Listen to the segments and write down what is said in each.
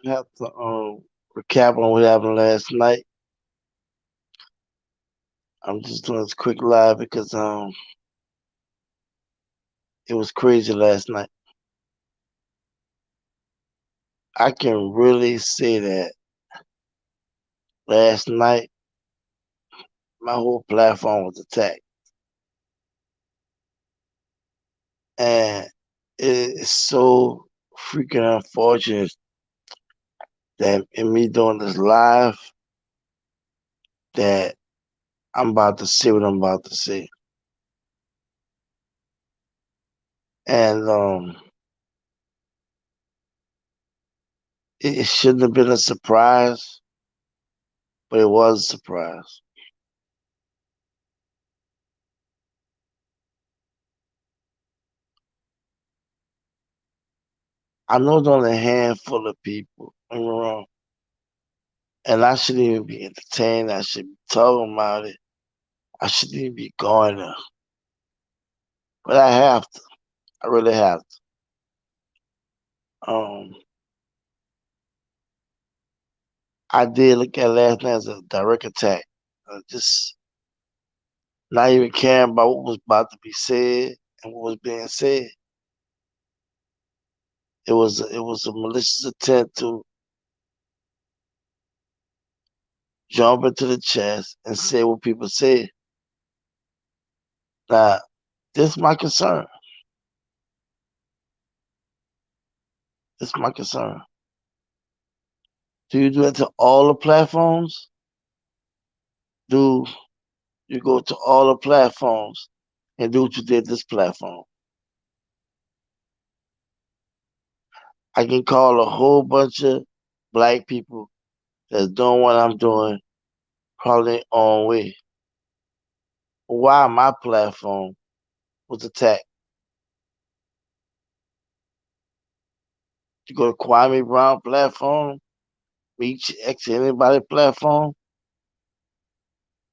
I have to recap on what happened last night. I'm just doing this quick live because it was crazy last night. I can really say that last night my whole platform was attacked, and it's so freaking unfortunate that in me doing this live that I'm about to say what I'm about to say, and it shouldn't have been a surprise, but it was a surprise. I know there's only a handful of people. Don't get me wrong. And I shouldn't even be entertained. I should be talking about it. I shouldn't even be going there. But I have to. I really have to. I did look at last night as a direct attack. Just not even caring about what was about to be said and what was being said. It was a malicious attempt to jump into the chest and say what people said. Now, this is my concern. This is my concern. Do you do that to all the platforms? Do you go to all the platforms and do what you did this platform? I can call a whole bunch of black people that's doing what I'm doing probably their own way. Why my platform was attacked? You go to Kwame Brown platform, reach X anybody platform.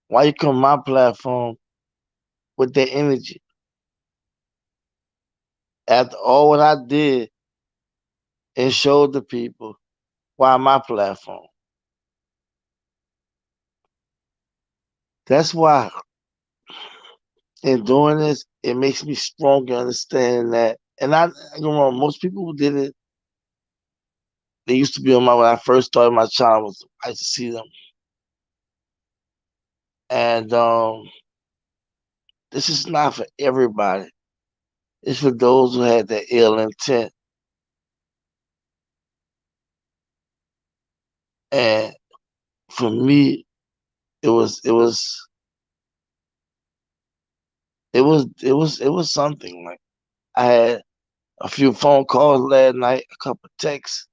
Why you come my platform with that energy? After all what I did and showed the people, why my platform? That's why in doing this, it makes me stronger understanding that. And you know, most people who did it, they used to be on my when I first started my channel. I used to see them, and this is not for everybody. It's for those who had that ill intent. And for me, it was it was it was something. Like I had a few phone calls last night, a couple texts,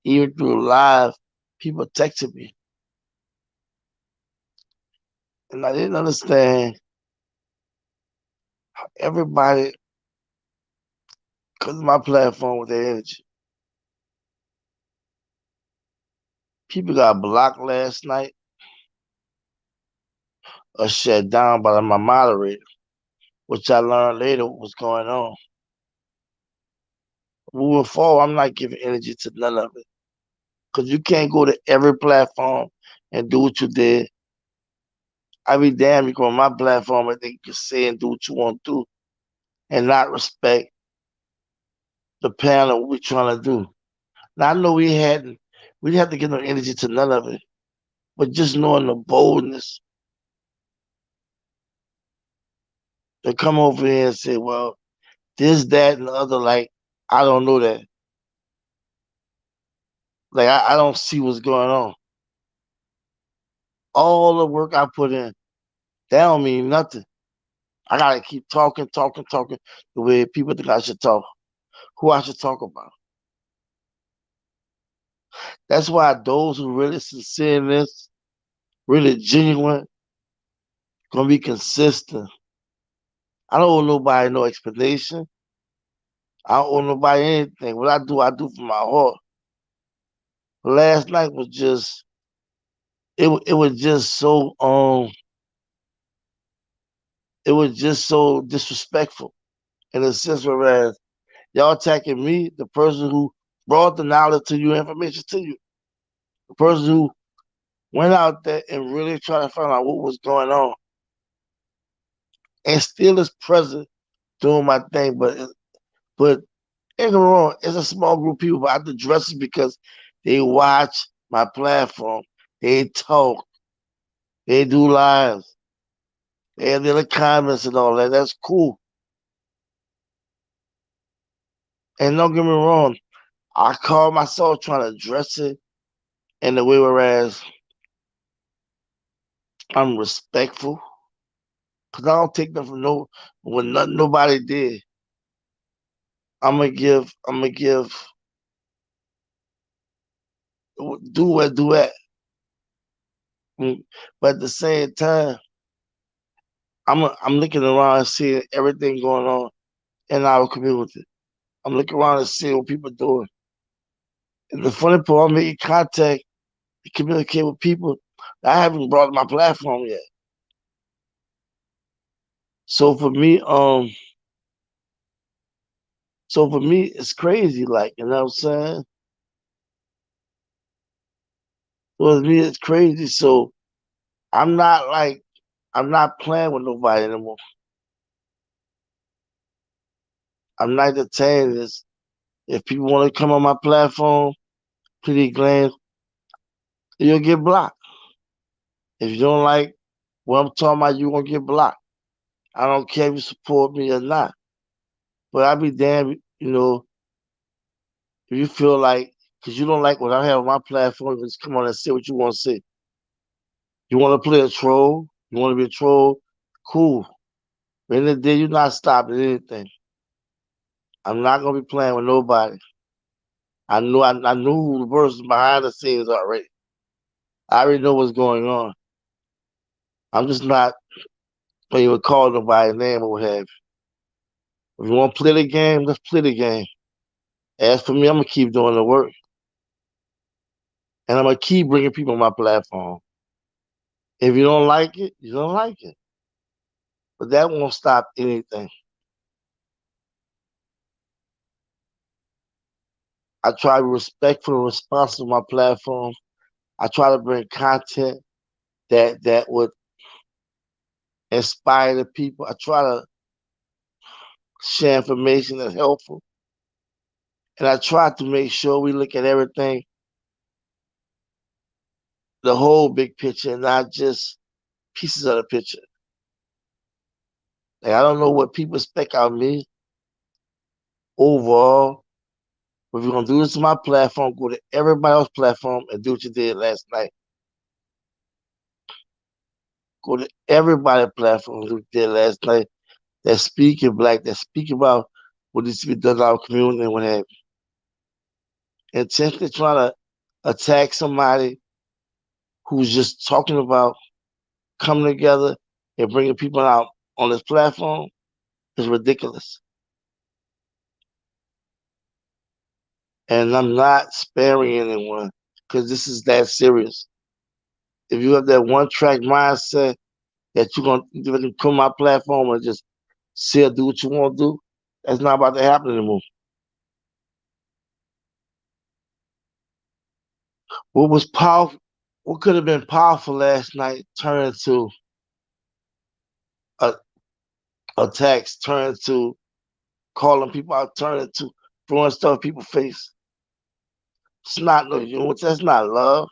even through live. People texted me, and I didn't understand how everybody, because of my platform with their energy, people got blocked last night or shut down by my moderator, which I learned later what was going on. Moving forward, I'm not giving energy to none of it because you can't go to every platform and do what you did. I be damned you go on my platform and think you can say and do what you want to do and not respect the panel we're trying to do. Now I know we didn't have to give no energy to none of it, but just knowing the boldness to come over here and say, well, this, that, and the other, like I don't know that. Like I don't see what's going on. All the work I put in, that don't mean nothing. I gotta keep talking, talking, talking the way people think I should talk, who I should talk about. That's why those who really sincere in this, really genuine, gonna be consistent. I don't owe nobody no explanation. I don't owe nobody anything. What I do from my heart. Last night was just it was just so it was just so disrespectful in a sense whereas y'all attacking me, the person who brought the knowledge to you, information to you. The person who went out there and really tried to find out what was going on and still is present doing my thing. But ain't no wrong. It's a small group of people, but I have to dress it because they watch my platform. They talk. They do lives. They have the comments and all that. That's cool. And don't get me wrong. I call myself trying to dress it in the way whereas I'm respectful. Cause I don't take nothing from when nothing nobody did. I'm gonna give do what do that. Mm. But at the same time, I'm looking around and seeing everything going on in our community. I'm looking around and seeing what people doing. And the funny part, I'm making contact to communicate with people that I haven't brought to my platform yet. So for me, it's crazy. Like you know what I'm saying? For me, it's crazy. So I'm not like I'm not playing with nobody anymore. I'm not entertaining this. If people want to come on my platform, pretty glad you'll get blocked. If you don't like what I'm talking about, you're gonna get blocked. I don't care if you support me or not. But I be damned, if you feel like because you don't like what I have on my platform, just come on and say what you want to say. You want to play a troll? You want to be a troll? Cool. But in the day, you're not stopping anything. I'm not gonna be playing with nobody. I knew who the person behind the scenes already. I already know what's going on. I'm just not gonna even call nobody name or what have you. If you want to play the game, let's play the game. As for me, I'm gonna keep doing the work, and I'm gonna keep bringing people on my platform. If you don't like it, you don't like it. But that won't stop anything. I try to be respectful and responsible on my platform. I try to bring content that would inspire the people. I try to share information that's helpful. And I try to make sure we look at everything, the whole big picture, and not just pieces of the picture. Like I don't know what people expect out of me overall. But if you're gonna do this to my platform, go to everybody else's platform and do what you did last night. Go to everybody's platform and do what you did last night. That's speaking black, that speak about what needs to be done in our community and what have you. Intentionally trying to attack somebody who's just talking about coming together and bringing people out on this platform is ridiculous. And I'm not sparing anyone because this is that serious. If you have that one track mindset that you're gonna come on my platform and just say or do what you want to do, that's not about to happen anymore. What was powerful, what could have been powerful last night turned to a, a text, turned to calling people out, turned to throwing stuff in people's face. It's not no, that's not love.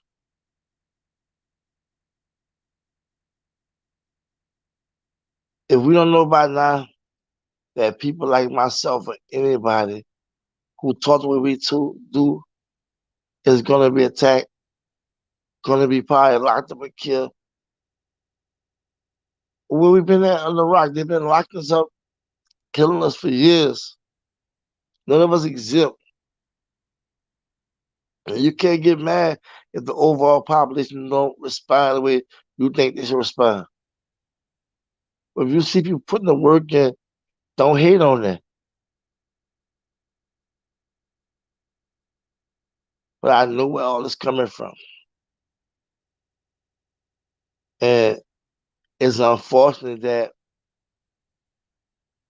If we don't know by now that people like myself or anybody who talk the way we do is gonna be attacked, gonna be probably locked up and killed. Where we've been at on the rock, they've been locking us up, killing us for years. None of us exempt. And you can't get mad if the overall population don't respond the way you think they should respond. But if you see people putting the work in, don't hate on that. But I know where all this coming from. And it's unfortunate that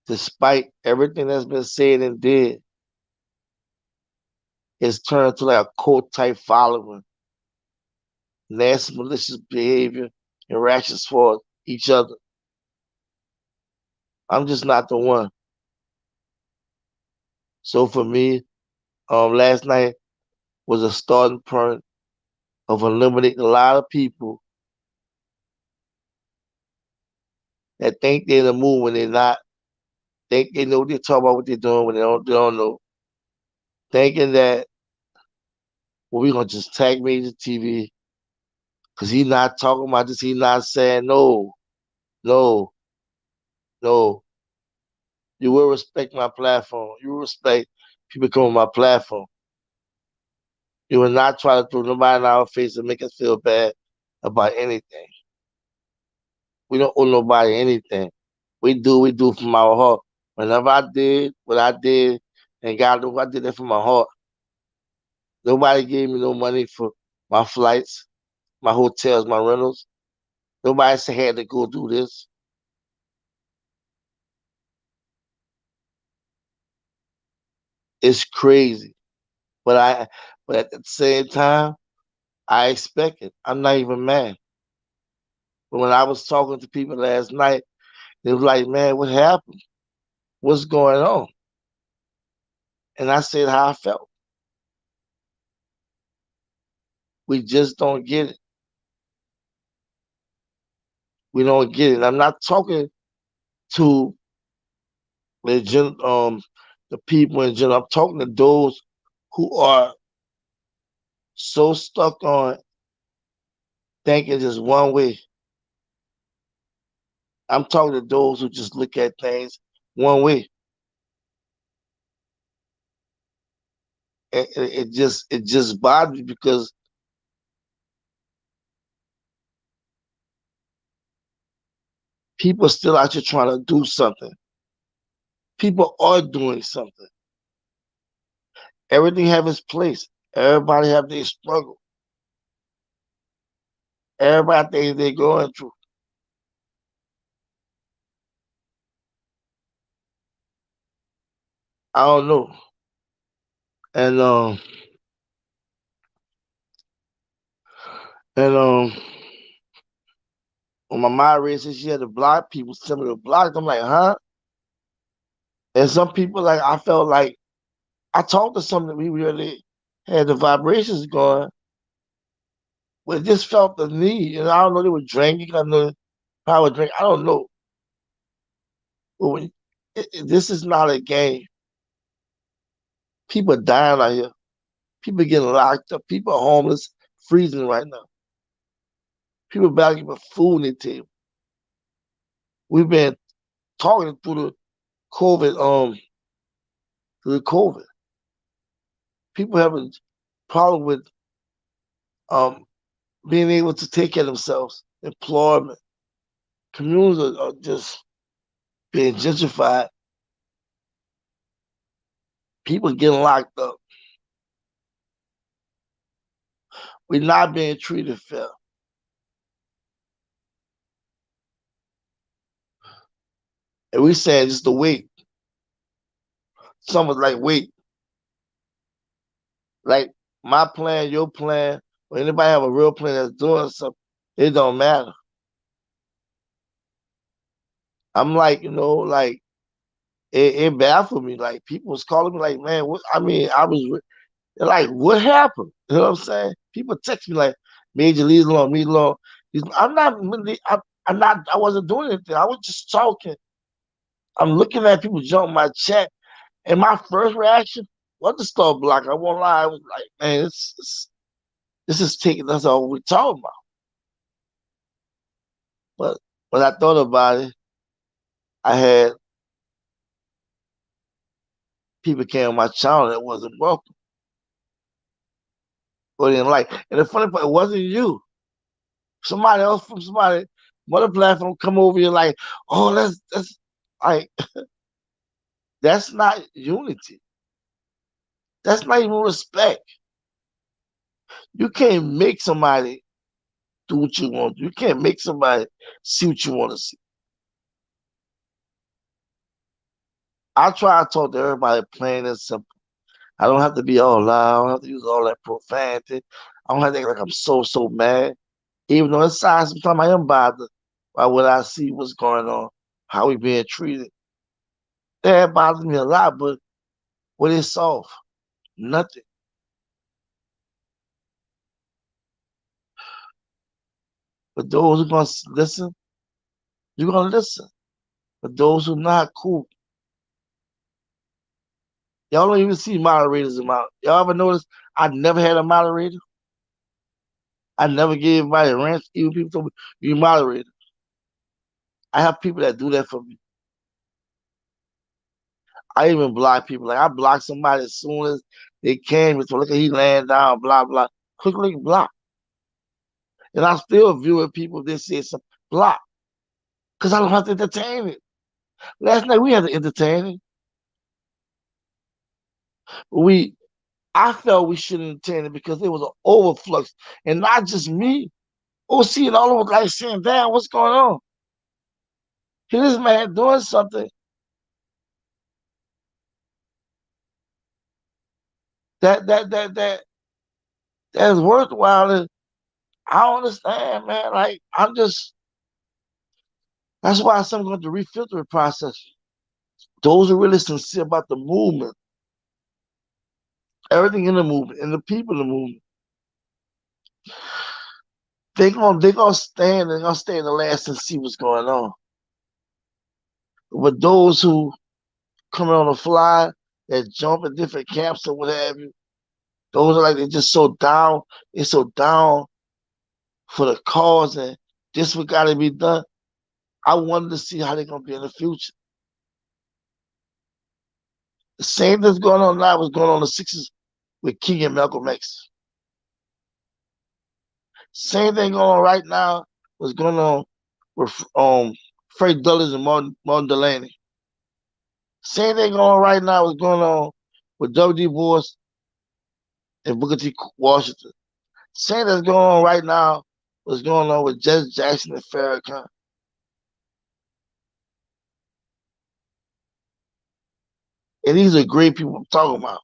despite everything that's been said and did, it's turned to like a cult type following, nasty, malicious behavior and reactions for each other. I'm just not the one. So for me, last night was a starting point of eliminating a lot of people that think they're in the mood when they're not, think they know what they're talking about, what they're doing when they don't know, thinking that, well, we're gonna just tag Major TV because he's not talking about this, he's not saying no, no, no. You will respect my platform. You will respect people coming on my platform. You will not try to throw nobody in our face and make us feel bad about anything. We don't owe nobody anything. We do from our heart. Whenever I did what I did, and God knew I did that from my heart. Nobody gave me no money for my flights, my hotels, my rentals. Nobody said I had to go do this. It's crazy. But but at the same time, I expect it. I'm not even mad. But when I was talking to people last night, they was like, man, what happened? What's going on? And I said how I felt. We just don't get it. We don't get it. I'm not talking to the people in general. I'm talking to those who are so stuck on thinking just one way. I'm talking to those who just look at things one way. And it just bothers me because people are still out here trying to do something. People are doing something. Everything have its place. Everybody have their struggle. Everybody things they're going through. I don't know. And and when my mom raised said she had to block people, send me to block. I'm like, huh? And some people like I felt like I talked to some that we really had the vibrations going, but just felt the need. And I don't know they were drinking. I know power drink. I don't know. But this is not a game. People are dying out here. People getting locked up. People are homeless, freezing right now. People begging for food on their table. We've been talking COVID, through the COVID. People having problem with um being able to take care of themselves, employment. Communities are just being gentrified. People getting locked up. We're not being treated fair. And we saying just to wait. Someone's like, wait, like my plan, your plan, or anybody have a real plan that's doing something, it don't matter. I'm like, like it baffled me. Like people was calling me like, man, what I mean, they're like, what happened? You know what I'm saying? People text me like, Major, leave it alone, leave it alone. I'm not really, I'm not, I wasn't doing anything. I was just talking. I'm looking at people jump my chat, and my first reaction was to start blocking. I won't lie. I was like, man, this is taking us all we're talking about. But when I thought about it, I had people came on my channel that wasn't welcome or didn't like. And the funny part, it wasn't you. Somebody else from somebody, other platform come over here like, oh, that's like that's not unity. That's not even respect. You can't make somebody do what you want. You can't make somebody see what you want to see. I try to talk to everybody plain and simple. I don't have to be all loud. I don't have to use all that profanity. I don't have to act like I'm so mad. Even though inside sometimes I am bothered by what I see, what's going on, how we being treated. That bothers me a lot, but what is solved? Nothing. But those who gonna listen, you're gonna listen. But those who not cool, y'all don't even see moderators in my. Y'all ever notice? I never had a moderator. I never gave anybody a rant. Even people told me you moderator. I have people that do that for me. I even block people. Like I block somebody as soon as they came. So look at he laying down, blah blah. Quickly block. And I still view it people that say some block because I don't have to entertain it. Last night we had to entertain it. We I felt we shouldn't entertain it because it was an overflux, and not just me. Oh, seeing all over like saying, "Damn, what's going on?" Here, this man doing something that that is worthwhile. And I don't understand, man. Like I'm just that's why I'm going to refilter the process. Those are really sincere about the movement, everything in the movement, and the people in the movement. They gonna stand and gonna stay in the last and see what's going on. But those who come on the fly, that jump in different camps or what have you, those are like they're just so down. They're so down for the cause and this what got to be done. I wanted to see how they're gonna be in the future. The same that's going on now was going on in the '60s with King and Malcolm X. Same thing going on right now was going on with Fred Dulles and Martin Delaney. Same thing going on right now was going on with W.D. Bois and Booker T. Washington. Same that's going on right now was going on with Jesse Jackson and Farrakhan. And these are great people I'm talking about.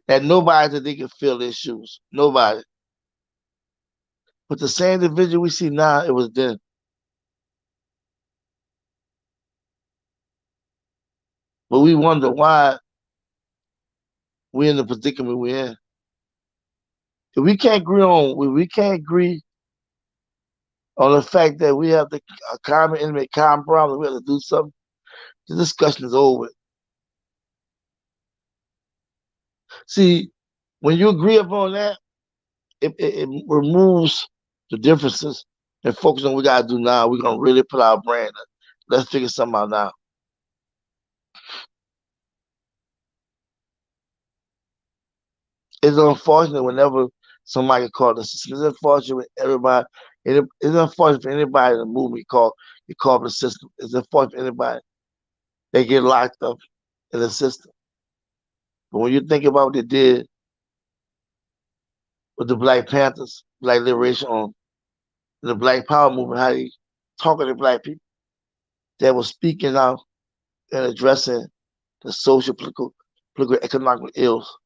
That nobody that they can fill their shoes. Nobody. But the same division we see now, it was then. But we wonder why we're in the predicament we're in. If we can't agree on the fact that we have the common enemy, common problem, we have to do something. The discussion is over. See, when you agree upon that, it removes the differences and focus on what we gotta do now. We're gonna really put our brand in. Let's figure something out now. It's unfortunate whenever somebody called us. It's unfortunate when everybody. It's unfortunate for anybody in the movement you call the system. It's unfortunate for anybody they get locked up in the system. But when you think about what they did with the Black Panthers, Black Liberation on the Black Power movement, how they talking to black people that were speaking out and addressing the social, political economic ills,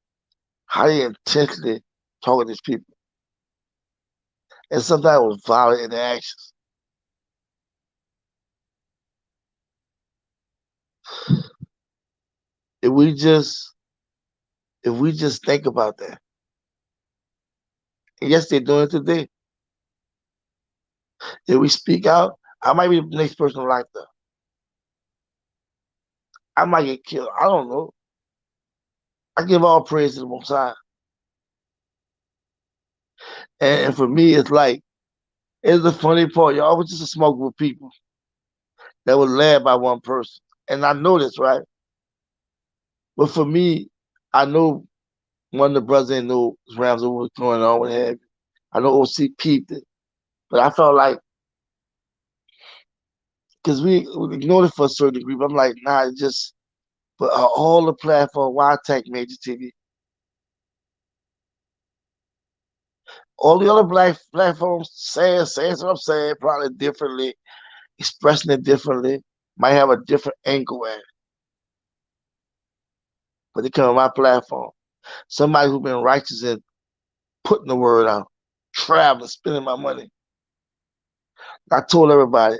how they intentionally talking to these people. And sometimes it was violent in their actions. If we just if we just think about that. And yes, they're doing it today. If we speak out, I might be the next person like that. I might get killed. I don't know. I give all praise to the Most High. And for me, it's like, it's the funny part. Y'all was just a small group of people that was led by one person. And I know this, right? But for me, I know one of the brothers didn't know Rams what was going on, what have you. I know OC peeped it. But I felt like, because we ignored it for a certain degree, but I'm like, nah, it just, but all the platform, why attack Major TV? All the other black platforms saying what I'm saying, probably differently, expressing it differently, might have a different angle at it. but they come on my platform. Somebody who's been righteous and putting the word out, traveling, spending my money. I told everybody,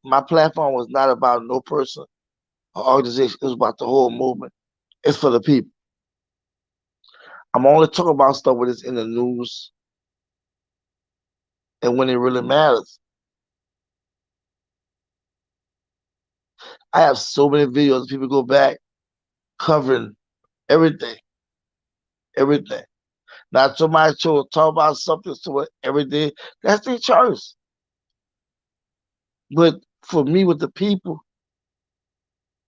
my platform was not about no person or organization. It was about the whole movement. It's for the people. I'm only talking about stuff when it's in the news and when it really matters. I have so many videos. People go back covering everything, everything. Now, somebody talk about something to it every day. That's their choice. But for me, with the people,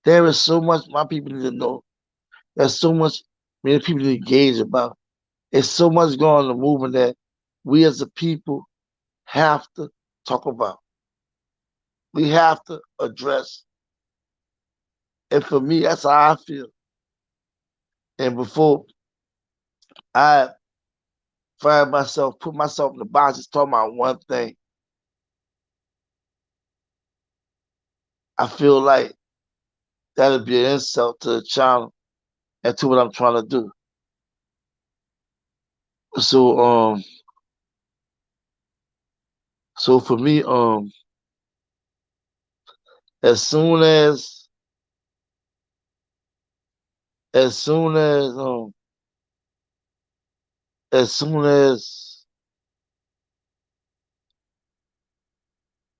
there is so much my people need to know. There's so much many people need to engage about. There's so much going on in the movement that we as a people have to talk about. We have to address. And for me, that's how I feel. And before I find myself, put myself in the box, just talking about one thing, I feel like that'd be an insult to the channel and to what I'm trying to do. So so for me, as soon as as soon as as soon as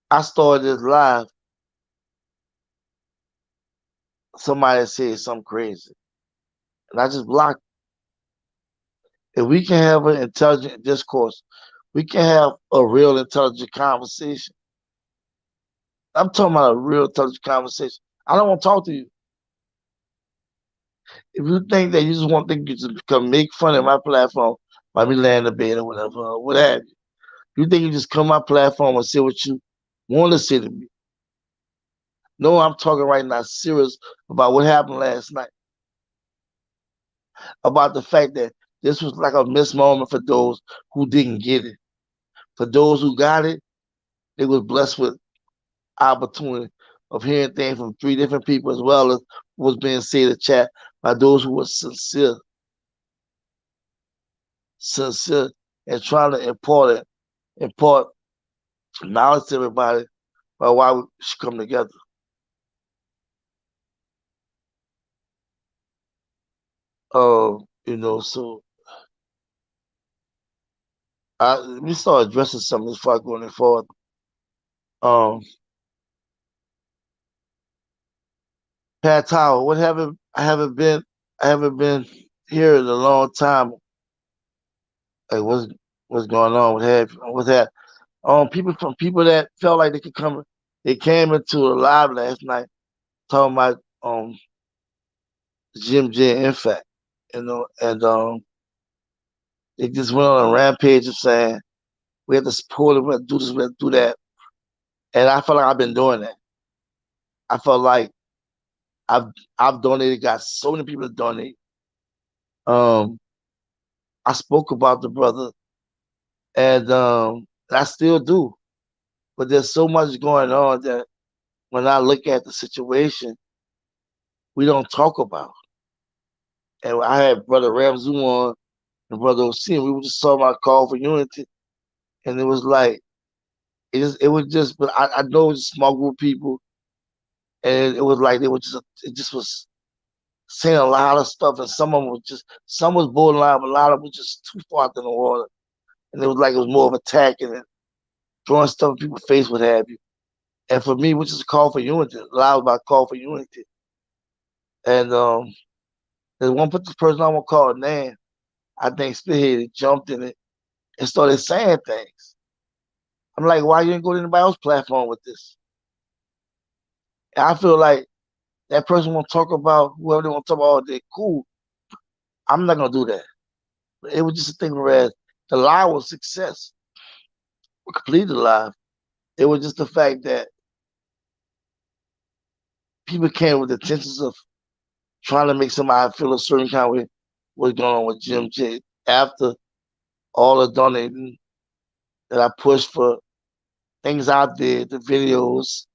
I started this live, somebody said something crazy. And I just blocked it. If we can have an intelligent discourse, we can have a real intelligent conversation. I'm talking about a real intelligent conversation. I don't want to talk to you. If you think that you just want to think you just come make fun of my platform by me laying in the bed or whatever, what have you. You think you just come my platform and say what you want to say to me. No, I'm talking right now serious about what happened last night. About the fact that this was like a missed moment for those who didn't get it. For those who got it, they was blessed with opportunity of hearing things from three different people as well as was being said in the chat by those who were sincere and trying to impart knowledge to everybody about why we should come together. So let me start addressing some of this before I go any further. Um, Pat Tower, what haven't I haven't been here in a long time. Like what's going on? What's that? People that felt like they could come, they came into the live last night talking about Jim J. In fact, and they just went on a rampage of saying we have to support it, we have to do this, we have to do that, and I felt like I've been doing that. I felt like I've I've donated, got so many people to donate. Um, I spoke about the brother, and I still do, but there's so much going on that when I look at the situation, we don't talk about. And I had Brother Ramsey on and Brother Oseen. We were just talking about call for unity, and it was like it was just. But I know it was a small group of people, and it was like they were just it just was saying a lot of stuff, and some was borderline, but a lot of it was just too far out in the water, and it was like it was more of attacking and throwing stuff in people's face, what have you. And for me, which is a call for unity, a lot about call for unity. And there's one particular person I won't call a name. I think spearheaded, jumped in it, and started saying things. I'm like, why you didn't go to anybody else's platform with this? And I feel like that person want to talk about whoever they want to talk about all day. Cool. I'm not gonna do that. But it was just a thing whereas the lie was success. We completed the lie. It was just the fact that people came with the intentions of trying to make somebody feel a certain kind of way. What's going on with Jim J after all the donating that I pushed for things I did, the videos,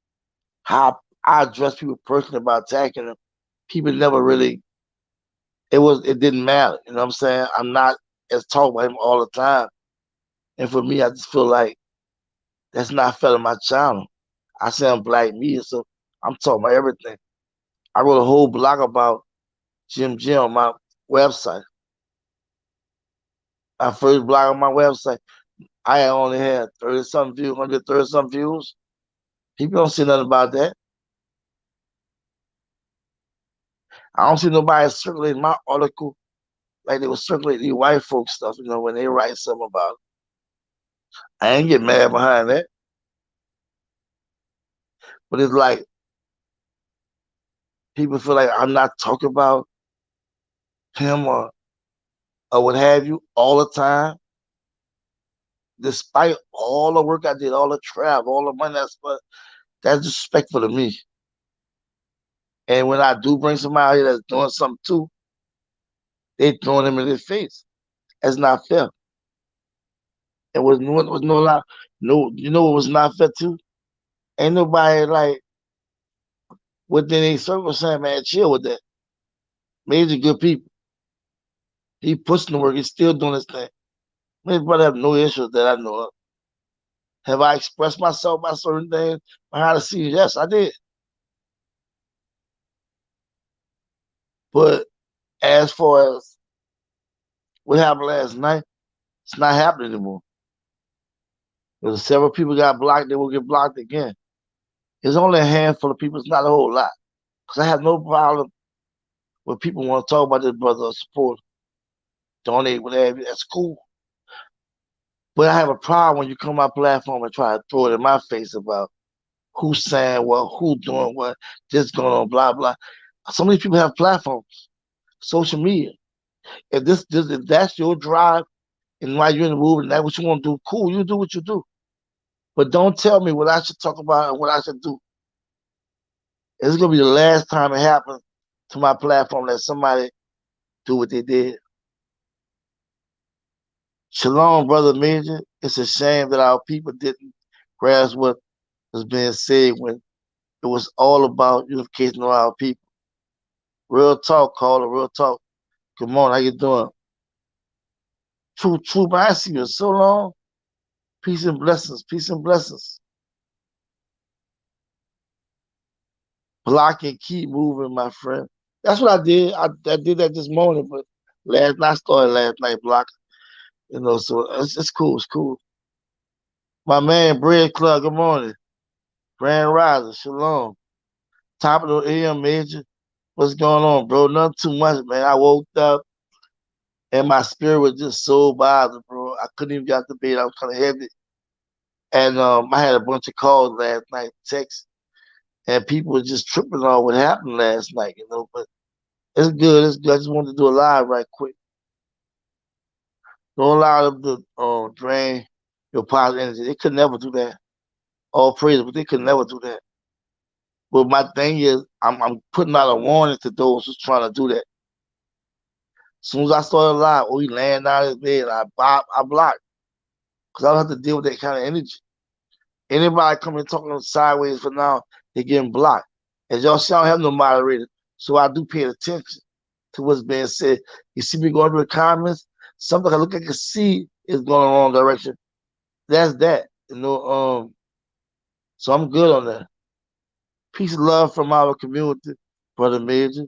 how I address people personally about attacking them. People never really It didn't matter. You know what I'm saying? I'm not as talk about him all the time. And for me, I just feel like that's not fair to my channel. I say I'm black media, so I'm talking about everything. I wrote a whole blog about Jim Jim on my website. My first blog on my website, I only had 30 some views, 130 some views. People don't see nothing about that. I don't see nobody circulating my article like they were circulating these white folks stuff, when they write something about it. I ain't get mad behind that. But it's like people feel like I'm not talking about him or what have you all the time, despite all the work I did, all the travel, all the money that's disrespectful to me. And when I do bring somebody that's doing something too, they throwing him in their face. That's not fair. It was no lot. No, you know what was not fair too? Ain't nobody like within a circle saying, man, chill with that. Major good people. He pushing the work. He's still doing his thing. His brother have no issues that I know of. Have I expressed myself by certain things behind the scenes? Yes, I did. But as far as what happened last night, it's not happening anymore. Because several people got blocked, they will get blocked again. It's only a handful of people. It's not a whole lot. Because I have no problem when people want to talk about this brother or support, donate, whatever. That's cool. But I have a problem when you come on my platform and try to throw it in my face about who's saying what, who doing what, this going on, blah, blah. So many people have platforms, social media. If that's your drive and why you're in the movement, that's what you want to do, cool, you do what you do. But don't tell me what I should talk about and what I should do. It's gonna be the last time it happens to my platform that somebody do what they did. Shalom, brother Major. It's a shame that our people didn't grasp what was being said when it was all about unification of our people. Real talk, caller, real talk. Good morning, how you doing? True, true, man, I see you in so long. Peace and blessings, peace and blessings. Block and keep moving, my friend. That's what I did. I did that this morning, but last night I started last night blocking. So it's cool, it's cool. My man, Bread Club, good morning. Grand Rising, Shalom. Top of the AM, Major. What's going on, bro? Nothing too much, man. I woke up and my spirit was just so bothered, bro. I couldn't even get out the bed. I was kind of heavy. And I had a bunch of calls last night, texts, and people were just tripping on what happened last night. But it's good, it's good. I just wanted to do a live right quick. Don't allow them to drain your positive energy. They could never do that. All praise, but they could never do that. But my thing is, I'm putting out a warning to those who's trying to do that. As soon as I started live, he laying down his bed, I blocked. Because I don't have to deal with that kind of energy. Anybody coming talking sideways for now, they're getting blocked. As y'all see, I don't have no moderator. So I do pay attention to what's being said. You see me going through the comments, something I look like I can see is going in the wrong direction. That's that. So I'm good on that. Peace and love from our community, Brother Major.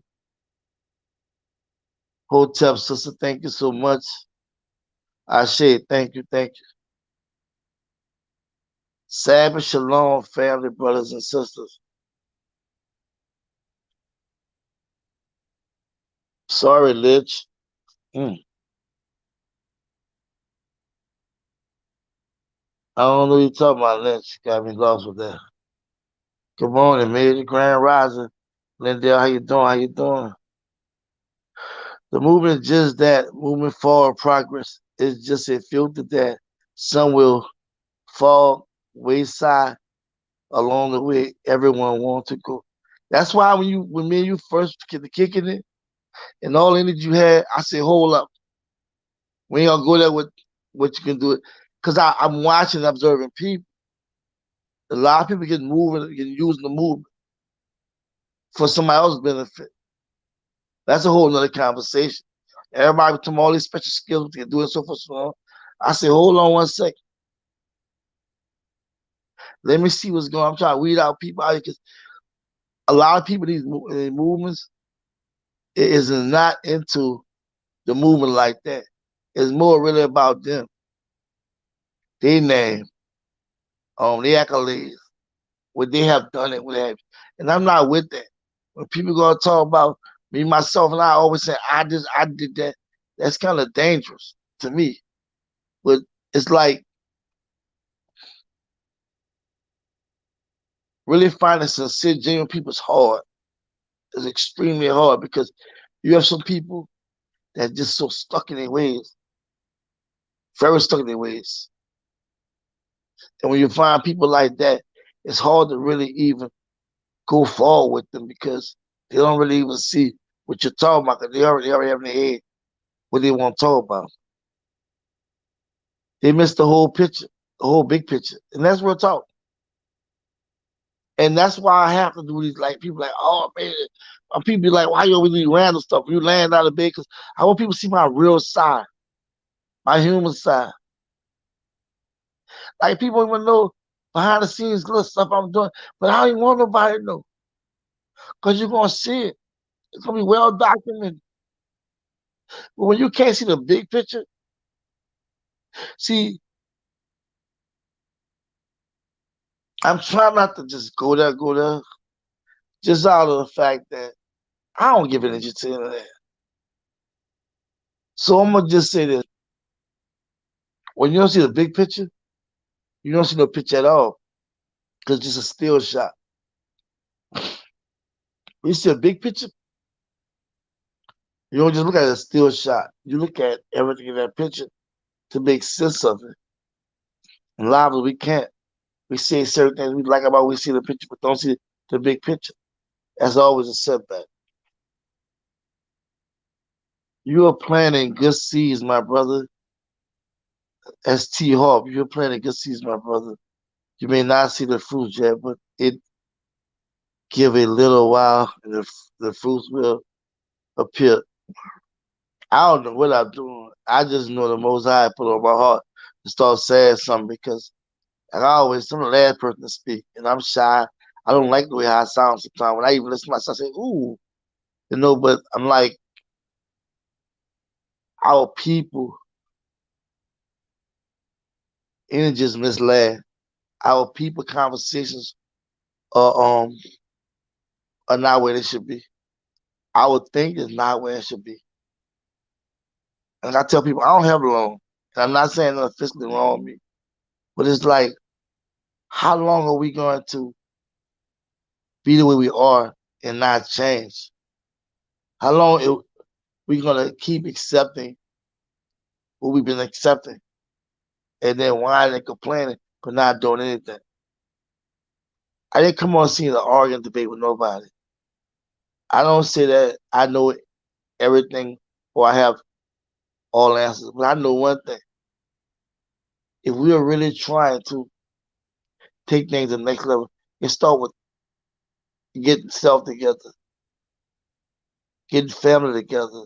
Hotel sister, thank you so much. I say thank you, thank you. Sabbath Shalom, family, brothers and sisters. Sorry, Lich. I don't know what you're talking about, Lich. Got me lost with that. Good morning, Major Grand Rising. Lindell, how you doing? How you doing? The movement is just that. Moving forward, progress is just a filter that some will fall wayside along the way. Everyone wants to go. That's why when me and you first get the kicking it, and all the energy you had, I said, hold up. We ain't gonna go there with what you can do it. Because I'm watching and observing people. A lot of people getting moving, getting using the movement for somebody else's benefit. That's a whole nother conversation. Everybody from all these special skills they do it so for so long. I say, hold on 1 second. Let me see what's going on. I'm trying to weed out people out here because a lot of people in these movements is not into the movement like that. It's more really about them, their name, their accolades, what they have done and what they have. And I'm not with that. When people gonna talk about me, myself, and I always say I did that. That's kind of dangerous to me. But it's like really finding sincere, genuine people is hard. It's extremely hard because you have some people that just so stuck in their ways, very stuck in their ways. And when you find people like that, it's hard to really even go forward with them because they don't really even see what you're talking about because they already have in their head what they want to talk about. They miss the whole picture, the whole big picture. And that's real talk. And that's why I have to do these like people like, oh man, people be like, why you always do random stuff? You land out of bed because I want people to see my real side, my human side. Like people even know behind the scenes little stuff I'm doing, but I don't even want nobody to know because you're gonna see it. It's gonna be well documented. But when you can't see the big picture, see, I'm trying not to just go there, just out of the fact that I don't give energy to any of that. So I'm gonna just say this: when you don't see the big picture, you don't see no picture at all because it's just a still shot. When you see a big picture, you don't just look at a still shot. You look at everything in that picture to make sense of it. And live we can't. We say certain things we like about we see the picture, but don't see the big picture. That's always a setback. You are planting good seeds, my brother. ST Harp, you're planting good seeds, my brother. You may not see the fruits yet, but it give a little while and the fruits will appear. I don't know what I'm doing. I just know the most high put on my heart to start saying something because like I always I'm the last person to speak and I'm shy. I don't like the way I sound sometimes. When I even listen to myself I say, ooh, but I'm like our people energy is misled. Our people conversations are are not where they should be. Our think is not where it should be. And I tell people I don't have long. And I'm not saying nothing physically wrong with me. But it's like, how long are we going to be the way we are and not change? How long are we gonna keep accepting what we've been accepting and then whining and complaining for not doing anything? I didn't come on scene to argue and debate with nobody. I don't say that I know everything or I have all answers, but I know one thing. If we are really trying to take things to the next level, it start with getting self together, getting family together,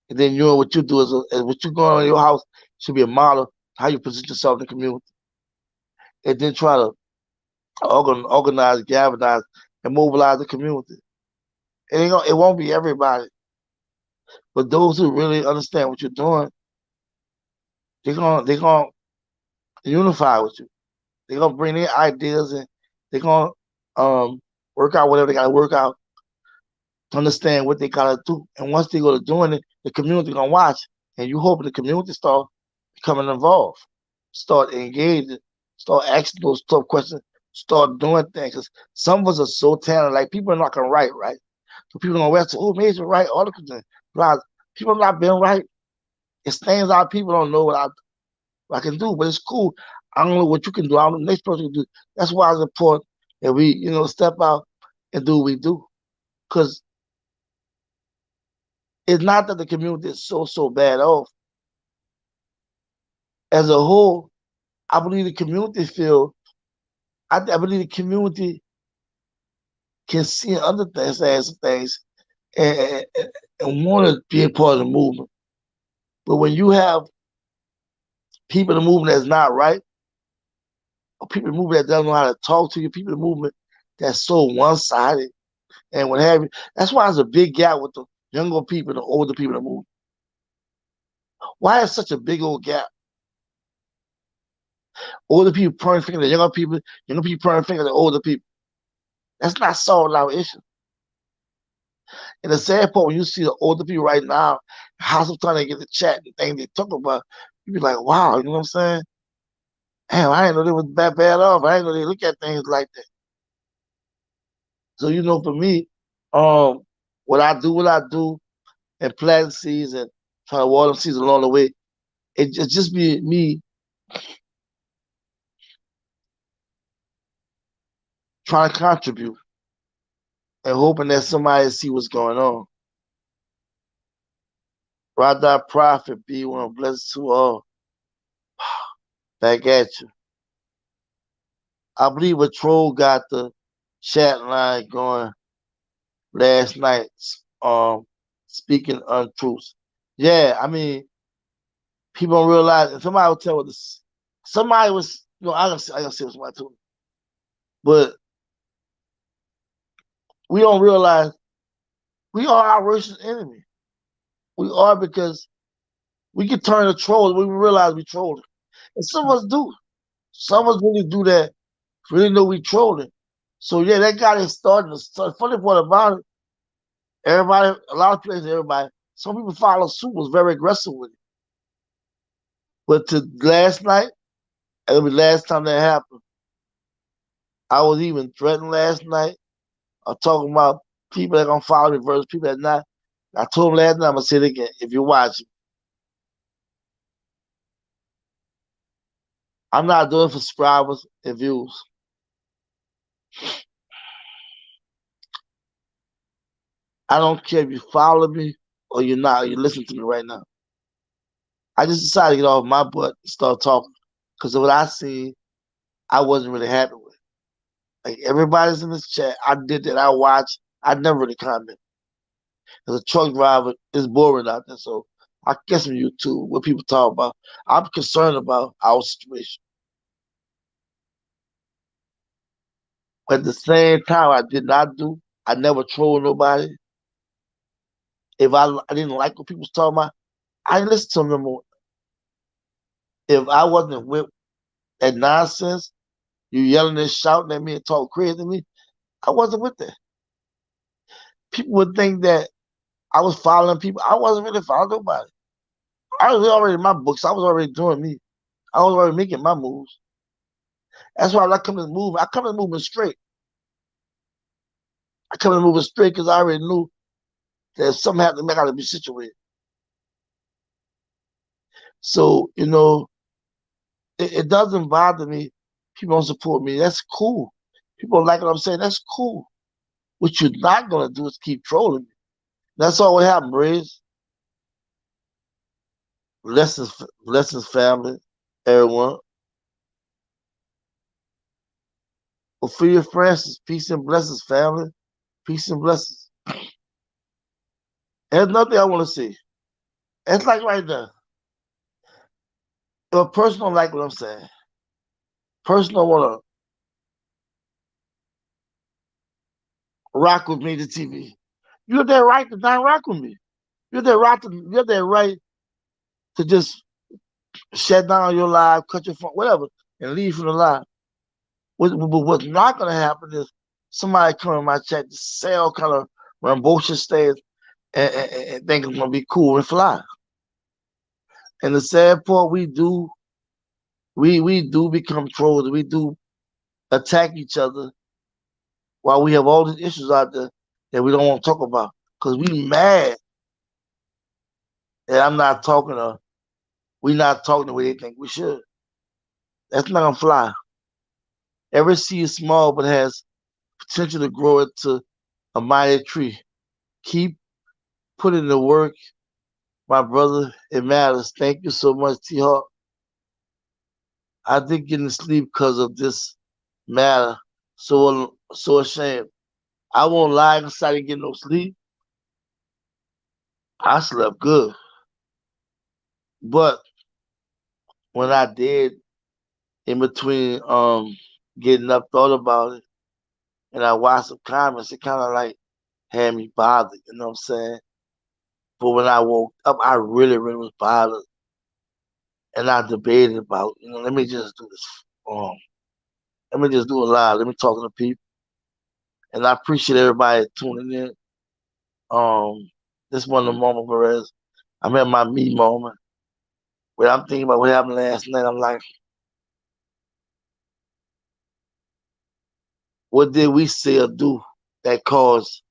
and then you know what you do is what you going on in your house should be a model how you present yourself in the community, and then try to organize, galvanize, and mobilize the community. It won't be everybody, but those who really understand what you're doing, they're gonna unify with you. They're gonna bring their ideas and they're gonna um work out whatever they gotta work out to understand what they gotta do. And once they go to doing it, the community gonna watch, and you hope the community start becoming involved, start engaging, start asking those tough questions, start doing things. 'Cause some of us are so talented, like people are not gonna write, right? So people are gonna say, "Oh, Major write articles and blah." People have not been right. It's things our people don't know what I can do, but it's cool. I don't know what you can do. I don't know what the next person can do. That's why it's important that we, step out and do what we do. Because it's not that the community is so bad off. As a whole, I believe the community I believe the community can see other things as things and, and want to be a part of the movement. But when you have people in the movement that's not right, or people in the movement that don't know how to talk to you, people in the movement that's so one-sided and what have you, that's why there's a big gap with the younger people and the older people in the movement. Why is such a big old gap? Older people pointing fingers at younger people pointing fingers at older people. That's not solving our issue. And the sad part, when you see the older people right now, how sometimes they get the chat and things they talk about, you be like, wow, you know what I'm saying? Damn, I didn't know they was that bad off. I didn't know they look at things like that. So, for me, um, what I do, and planting seeds and trying to water them seeds along the way, it just be me trying to contribute and hoping that somebody see what's going on. Rather I profit, be one, blessed to all. Back at you. I believe a troll got the chat line going last night, speaking untruths. Yeah, I mean, people don't realize, and somebody will tell us, somebody was, I gotta say what somebody told me, but we don't realize we are our worst enemy. We are, because we can turn a troll when we realize we trolling. And some of us do. Some of us really do that, really know we trolling. So yeah, that got it started. The funny part about it, everybody, a lot of places, everybody, some people follow suit, was very aggressive with it. But to last night, and it was the last time that happened, I was even threatened last night. I'm talking about people that gonna follow me versus people that not. I told them last night, I'm gonna say it again. If you're watching, I'm not doing it for subscribers and views. I don't care if you follow me or you're not, or you listen to me right now. I just decided to get off my butt and start talking. Because of what I seen, I wasn't really happy with. Like, everybody's in this chat. I did that. I watched. I never really comment. As a truck driver, it's boring out there. So I guess on YouTube, what people talk about, I'm concerned about our situation. But at the same time, I never troll nobody. If I didn't like what people was talking about, I didn't listen to them no more. If I wasn't with that nonsense, you yelling and shouting at me and talking crazy to me, I wasn't with that. People would think that I was following people. I wasn't really following nobody. I was already in my books. I was already doing me. I was already making my moves. That's why when I come to the movement, I come to the movement straight. I come to the movement straight because I already knew that if something happened to me, I got to be situated. So, it doesn't bother me. People don't support me. That's cool. People don't like what I'm saying. That's cool. What you're not going to do is keep trolling me. That's all what happened, Riz. Blessings, family, everyone. Ophelia Francis, peace and blessings, family. Peace and blessings. There's nothing I want to see. It's like right now. If a person don't like what I'm saying, person don't want to rock with me to TV. You have that right to not rock with me. You have that right to just shut down your live, cut your phone, whatever, and leave from the live. What's not going to happen is somebody come in my chat to say all kind of rambunctious things and think it's going to be cool and fly. And the sad part, we do become trolls. We do attack each other while we have all these issues out there that we don't want to talk about because we mad that we not talking the way they think we should. That's not gonna fly. Every seed is small but has potential to grow into a mighty tree. Keep putting the work, my brother. It matters. Thank you so much, T Hawk. I did get to sleep because of this matter. So ashamed. I won't lie, I didn't get no sleep. I slept good. But when I did, in between getting up, thought about it, and I watched some comments, it kind of like had me bothered. You know what I'm saying? But when I woke up, I really, really was bothered, and I debated about, let me just do this. Um, Let me just do it live. Let me talk to the people, and I appreciate everybody tuning in. This one of the moments where I'm at my me moment where I'm thinking about what happened last night. I'm like, what did we say or do that caused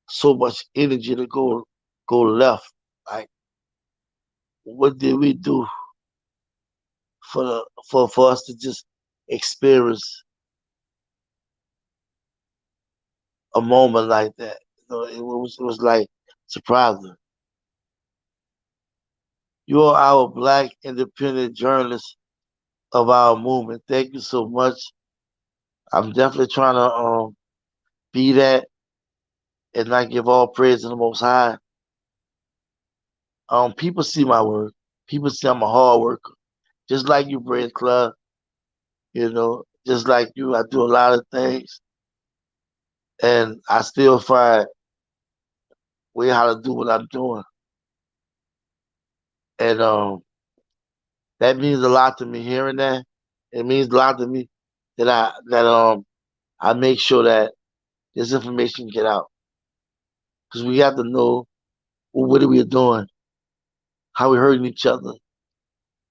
so much energy to go left? Like, what did we do for us to just experience a moment like that? It was like surprising. You are our black independent journalists of our movement. Thank you so much. I'm definitely trying to be that and not give all praise to the Most High. People see my work. People see I'm a hard worker, just like you, Brand Club. Just like you, I do a lot of things, and I still find way how to do what I'm doing, and that means a lot to me. Hearing that, it means a lot to me that I make sure that this information get out because we have to know what are we doing, how we hurting each other,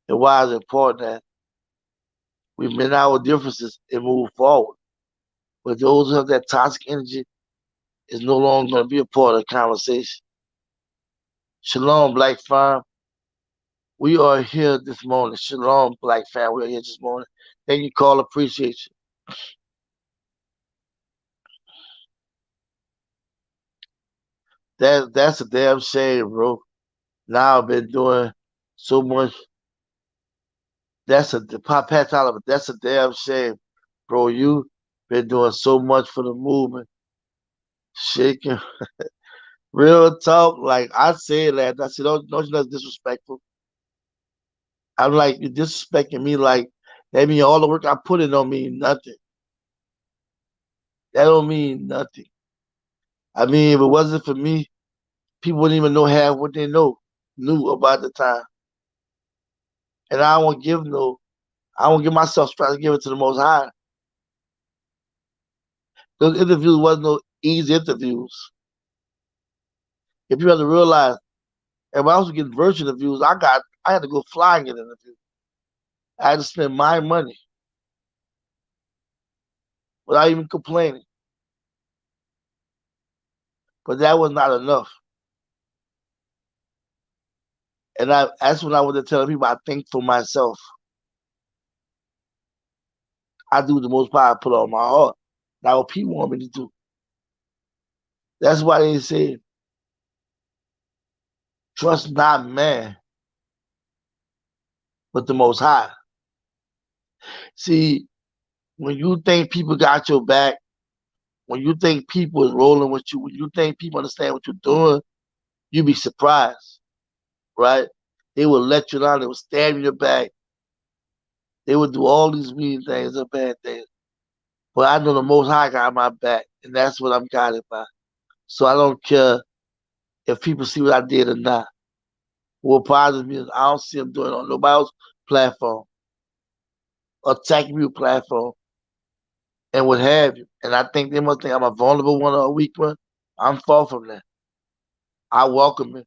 and why it's important that we mend our differences and move forward. But those who have that toxic energy is no longer going to be a part of the conversation. Shalom, Black Farm. We are here this morning. Shalom, Black Fam. We are here this morning. Thank you, Carl. Appreciate you. That's a damn shame, bro. Now I've been doing so much. That's a Pop Pat Tyler, but that's a damn shame, bro. You been doing so much for the movement, shaking. Real talk, like I said that. I said, don't you know it's disrespectful? I'm like, you're disrespecting me. Like that mean all the work I put in don't mean nothing. That don't mean nothing. I mean, if it wasn't for me, people wouldn't even know half what they knew about the time. And I won't give myself trying to give it to the Most High. Those interviews wasn't no easy interviews. If you had to realize, if I was getting virtual interviews, I had to go fly and get an interview. I had to spend my money without even complaining. But that was not enough. And that's when I was telling people I think for myself. I do the most part I put on my heart. Not what people want me to do. That's why they say, trust not man, but the most high. See, when you think people got your back, when you think people is rolling with you, when you think people understand what you're doing, you be surprised, right? They will let you down, they will stab you in your back, they will do all these mean things or bad things. But I know the most high got my back, and that's what I'm guided by. So I don't care if people see what I did or not. What bothers me is I don't see them doing it on nobody else's platform, attacking your platform, and what have you. And I think they must think I'm a vulnerable one or a weak one. I'm far from that. I welcome it.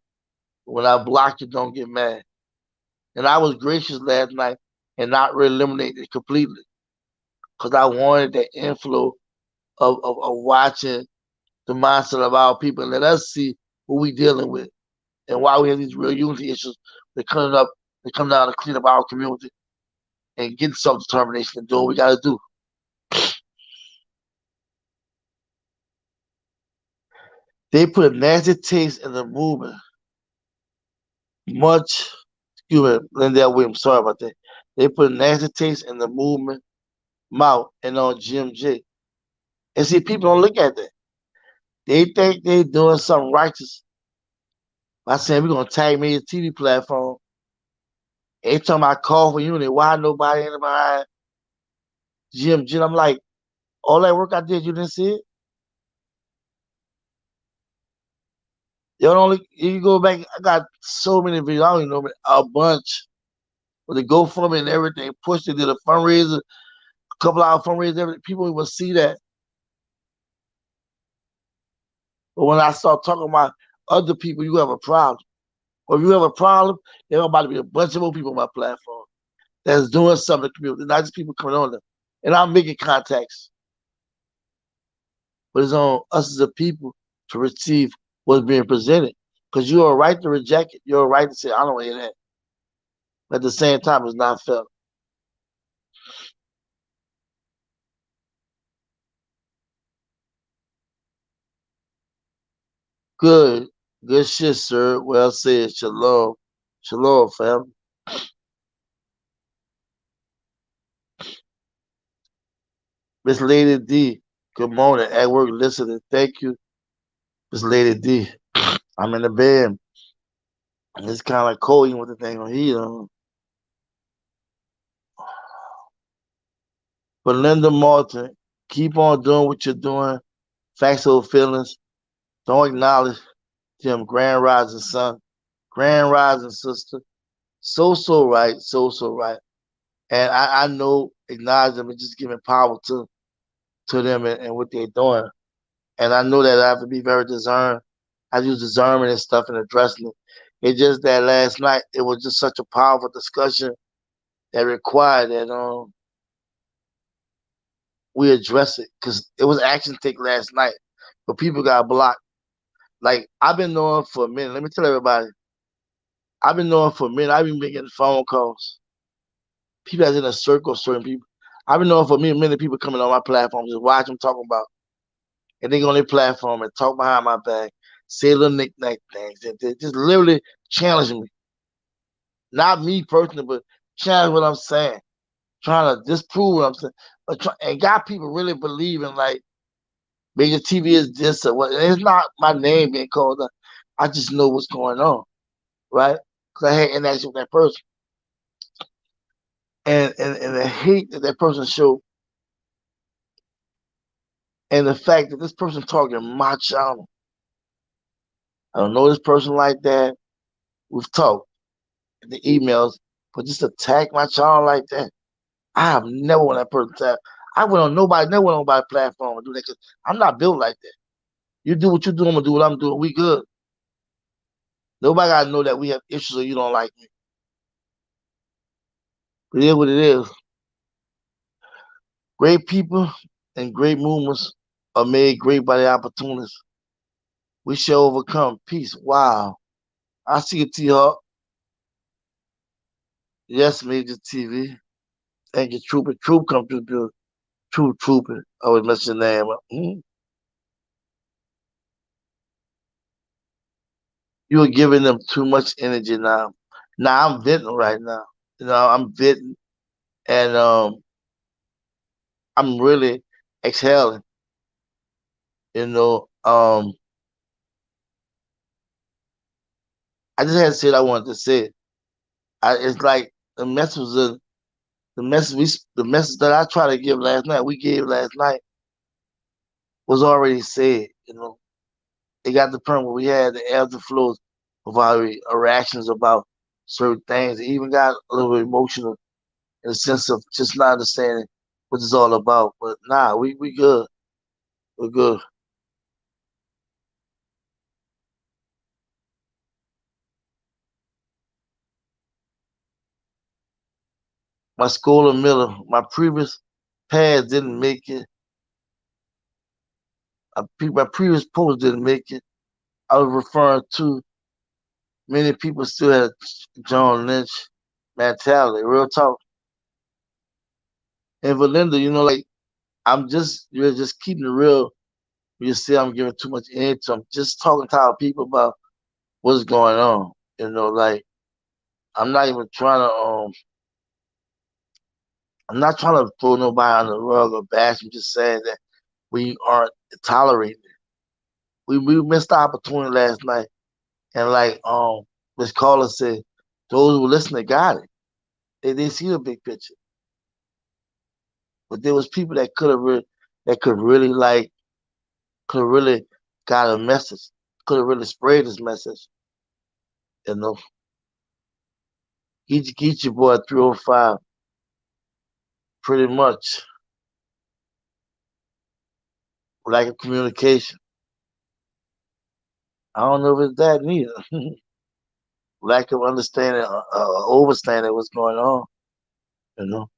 When I block you, don't get mad. And I was gracious last night and not really eliminate it completely because I wanted the inflow of watching the mindset of our people and let us see what we dealing with and why we have these real unity issues. They come down to clean up our community and get self determination and do what we got to do. They put a nasty taste in the movement. Much, excuse me, Lindell Williams, sorry about that. They put a nasty taste in the movement mouth and on Jim J. And see, people don't look at that. They think they doing something righteous By saying we're gonna tag me a TV platform. Every time I call for unit, why nobody in behind Jim? I'm like, all that work I did, you didn't see it? You only you go back, I got so many videos, I don't even know a bunch. With the GoFundMe and everything, pushed it, did a fundraiser, a couple hour fundraiser, everything. People will see that. But when I start talking about other people, you have a problem. Or if you have a problem, there's about to be a bunch of more people on my platform that's doing something to the community, not just people coming on there. And I'm making contacts. But it's on us as a people to receive what's being presented. Because you have a right to reject it. You have a right to say, I don't want to hear that. But at the same time, it's not fair. Good. Good shit, sir. Well said. Shalom. Shalom, fam. Miss Lady D. Good morning. At work listening. Thank you, Miss Lady D. I'm in the bed. It's kind of cold even with the thing on heat on. But Linda Martin, keep on doing what you're doing. Facts over feelings. Don't acknowledge them. Grand rising son. Grand rising sister. So right. So right. And I know acknowledge them and just giving power to them and what they're doing. And I know that I have to be very discerned. I use discernment and stuff in addressing it. It's just that last night it was just such a powerful discussion that required that we address it because it was action take last night, but people got blocked. Like I've been knowing for a minute. Let me tell everybody, I've been knowing for a minute. I've been getting phone calls. People that's in a circle of certain people. I've been knowing for me a minute people coming on my platform just watch them talking about and they go on their platform and talk behind my back, say little knick-knack things, and they just literally challenging me. Not me personally, but challenge what I'm saying, trying to disprove what I'm saying, and got people really believing like Major TV is this or what. It's not my name being called up. I just know what's going on, right? Because I had interaction with that person, and the hate that that person showed, and the fact that this person talking my channel. I don't know this person like that. We've talked in the emails, but just attack my channel like that. I have never won that person tap. I went on nobody, never went on nobody's platform and do that because I'm not built like that. You do what you do, I'm gonna do what I'm doing. We good. Nobody gotta know that we have issues or you don't like me. It is what it is. Great people and great movements are made great by the opportunists. We shall overcome. Peace. Wow. I see it, T-Hawk. Yes, Major TV. Thank you, Trooper. Troop come through the True Trooper. I always mess your name up. You are giving them too much energy now. Now I'm venting right now. I'm venting and I'm really exhaling. You know, I just had to say what I wanted to say. It's like the message was the message that I tried to give last night, we gave last night was already said. It got the point where we had the ebbs and flows of our reactions about certain things. It even got a little bit emotional in the sense of just not understanding what it's all about. But nah, we good. We're good. My school of Miller, my previous pads didn't make it. My previous post didn't make it. I was referring to many people still had John Lynch mentality, real talk. And Valinda, like you're just keeping it real. You say I'm giving too much energy. I'm just talking to our people about what's going on. Like I'm not even trying to I'm not trying to throw nobody on the rug or bash. I'm just saying that we aren't tolerating it. We missed the opportunity last night And like Miss Carter said, those who listen to got it. They see the big picture. But there was people that that could really could really got a message, could have really spread this message. You know, get your boy 305 pretty much lack of communication. I don't know if it's that neither. Lack of understanding, overstanding what's going on. You know,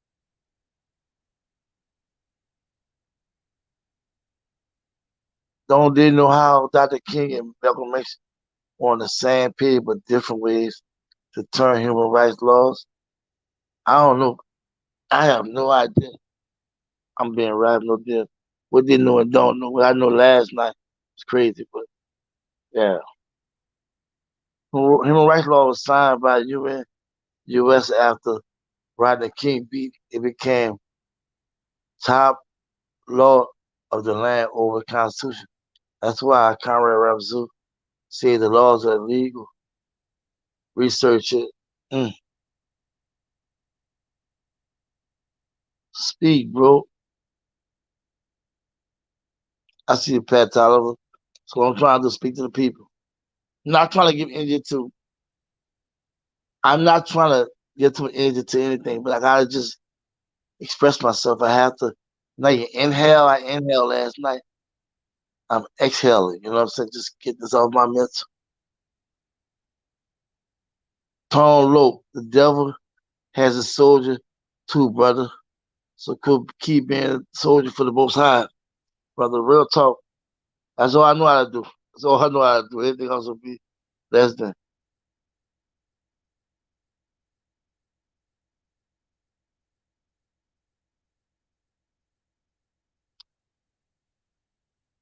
don't they know how Dr. King and Malcolm X on the same page but different ways to turn human rights laws? I don't know. I have no idea. I'm being right, no deal. What they know and don't know. What I know last night was crazy, but yeah. Human rights law was signed by the UN, U.S. after Rodney King beat. It became top law of the land over the Constitution. That's why Conrad Ramsey said the laws are illegal. Research it. Mm. Speak, bro. I see you, Pat Oliver. So I'm trying to speak to the people. I'm not trying to give energy to. I'm not trying to get too energy to anything, but I gotta just express myself. I have to. Now you inhale. I inhaled last night. I'm exhaling. You know what I'm saying? Just get this off my mental. Tone low. The devil has a soldier too, brother. So could keep being a soldier for the Most High, brother. Real talk. That's all I know how to do. That's all I know how to do. Anything else will be less than.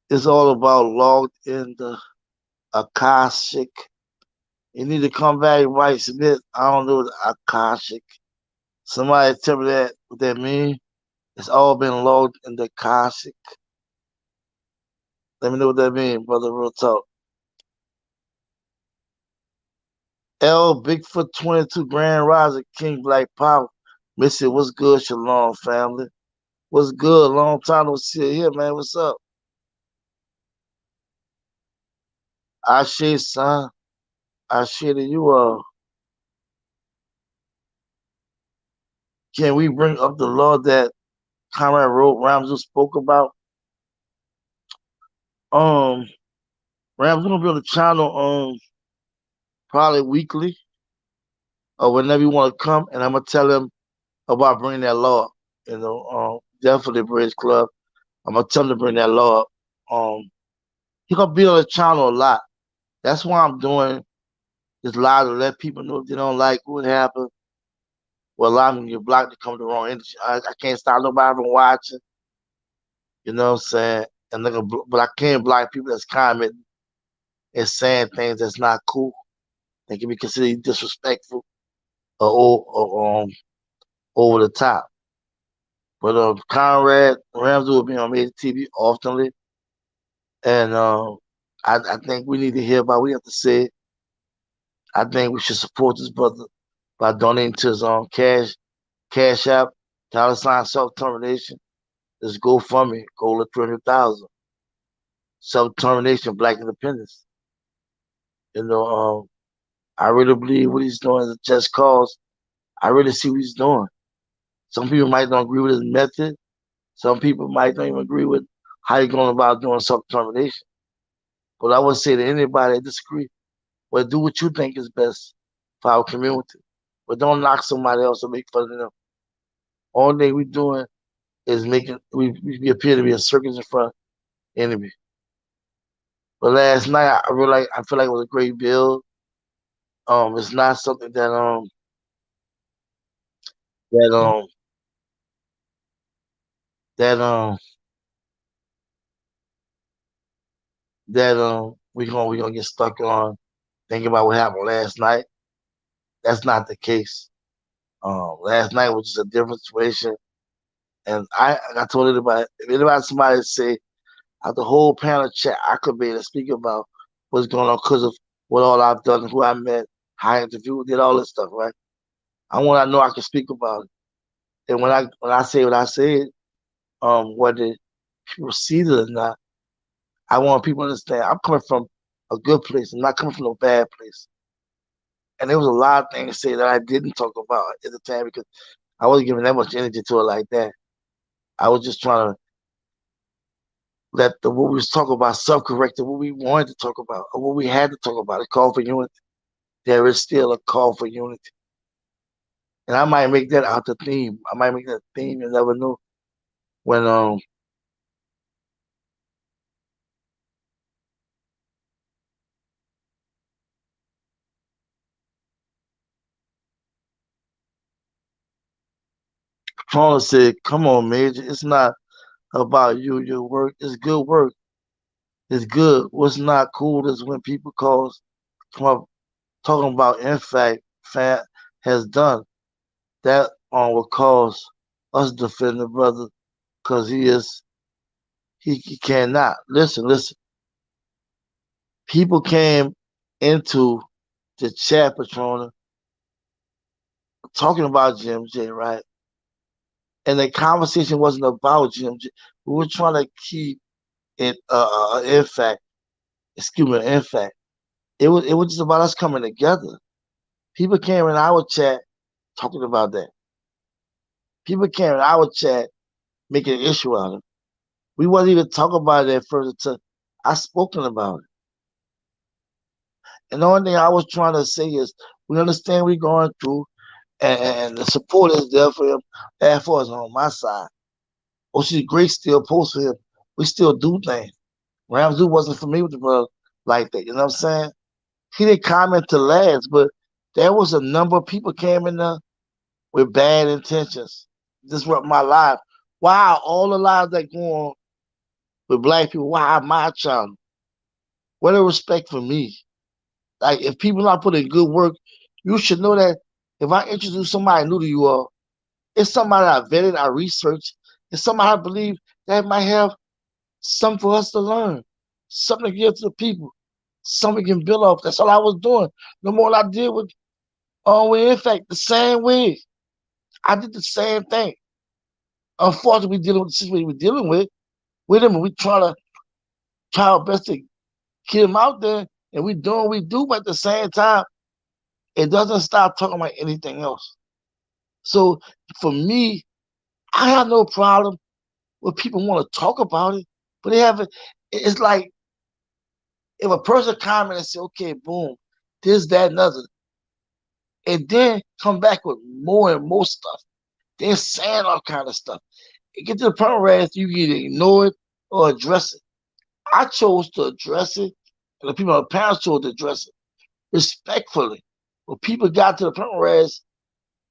It's all about logged in the Akashic. You need to come back and write submit. I don't know the Akashic. Somebody tell me that what that mean. It's all been logged in the Akashic. Let me know what that means, brother. Real talk. L Bigfoot 22 Grand Rising King Black Power. Missy, what's good, Shalom family? What's good? Long time no see you here, man. What's up? Ashe, son. Ashe to you. Can we bring up the law that Conrad wrote Ramsey spoke about? Um, Ramsey gonna be on the channel probably weekly or whenever you want to come, and I'm gonna tell him about bringing that law. You know, definitely Bridge Club. I'm gonna tell him to bring that law up. He gonna be on the channel a lot. That's why I'm doing this live to let people know if they don't like what happened. Well, allow me to get blocked to come to the wrong industry. I can't stop nobody from watching. You know what I'm saying? And but I can't block people that's commenting and saying things that's not cool. They can be considered disrespectful or over the top. But Conrad Ramsey will be on Major TV oftenly, and I think we need to hear about what we have to say. I think we should support this brother by donating to his cash app, $ self termination. This GoFundMe goal of 300,000. Self termination, Black independence. You know, I really believe what he's doing is a just cause. I really see what he's doing. Some people might not agree with his method. Some people might not even agree with how he's going about doing self determination. But I would say to anybody that disagree, well, do what you think is best for our community. But don't knock somebody else or make fun of them. All thing we're doing is making we appear to be a circus in front of enemy. But last night I feel like it was a great build. It's not something that that we gonna get stuck on thinking about what happened last night. That's not the case. Last night was just a different situation, and I told anybody if somebody say out the whole panel chat, I could be able to speak about what's going on because of what all I've done, who I met, how I interviewed, did all this stuff, right? I want to know I can speak about it. And when I say what I said, whether people see it or not, I want people to understand I'm coming from a good place. I'm not coming from a bad place. And there was a lot of things to say that I didn't talk about at the time because I wasn't giving that much energy to it like that. I was just trying to let the what we was talking about self-corrected, what we wanted to talk about, or what we had to talk about, a call for unity. There is still a call for unity. And I might make that out the theme. I might make that theme, you never know. When Paula said, come on, Major, it's not about you, your work. It's good work. It's good. What's not cool is when people come up talking about in fact fat has done. That will cause us to defend the brother because he cannot. Listen. People came into the chat, Patrona, talking about Jim J, right? And the conversation wasn't about Jim J. We were trying to keep it in fact, excuse me, in fact. It was just about us coming together. People came in our chat talking about that. People came in our chat making an issue out of it. We wasn't even talking about it at first until I spoken about it. And the only thing I was trying to say is we understand we're going through and the support is there for him. Air Force on my side. Ocean Great still posts for him. We still do things. Ramsey wasn't familiar with the brother like that. You know what I'm saying? He didn't comment to last, but there was a number of people came in there with bad intentions. Disrupt my life. Why all the lives that go on with black people? Why my child? What a respect for me. Like if people not putting good work, you should know that if I introduce somebody new to you all, it's somebody I vetted, I researched, it's somebody I believe that might have something for us to learn, something to give to the people, something we can build off. That's all I was doing. No more than I did with in fact the same way. I did the same thing. Unfortunately, we dealing with the situation we're dealing with them, and we try our best to get them out there, and we doing what we do, but at the same time, it doesn't stop talking about anything else. So for me, I have no problem with people want to talk about it, but they haven't. It's like if a person comment and say, "Okay, boom, this, that, and other," and then come back with more and more stuff, they're saying all kind of stuff. It get to the point where you can either ignore it or address it. I chose to address it, and the people, my parents chose to address it respectfully. But people got to the point where it's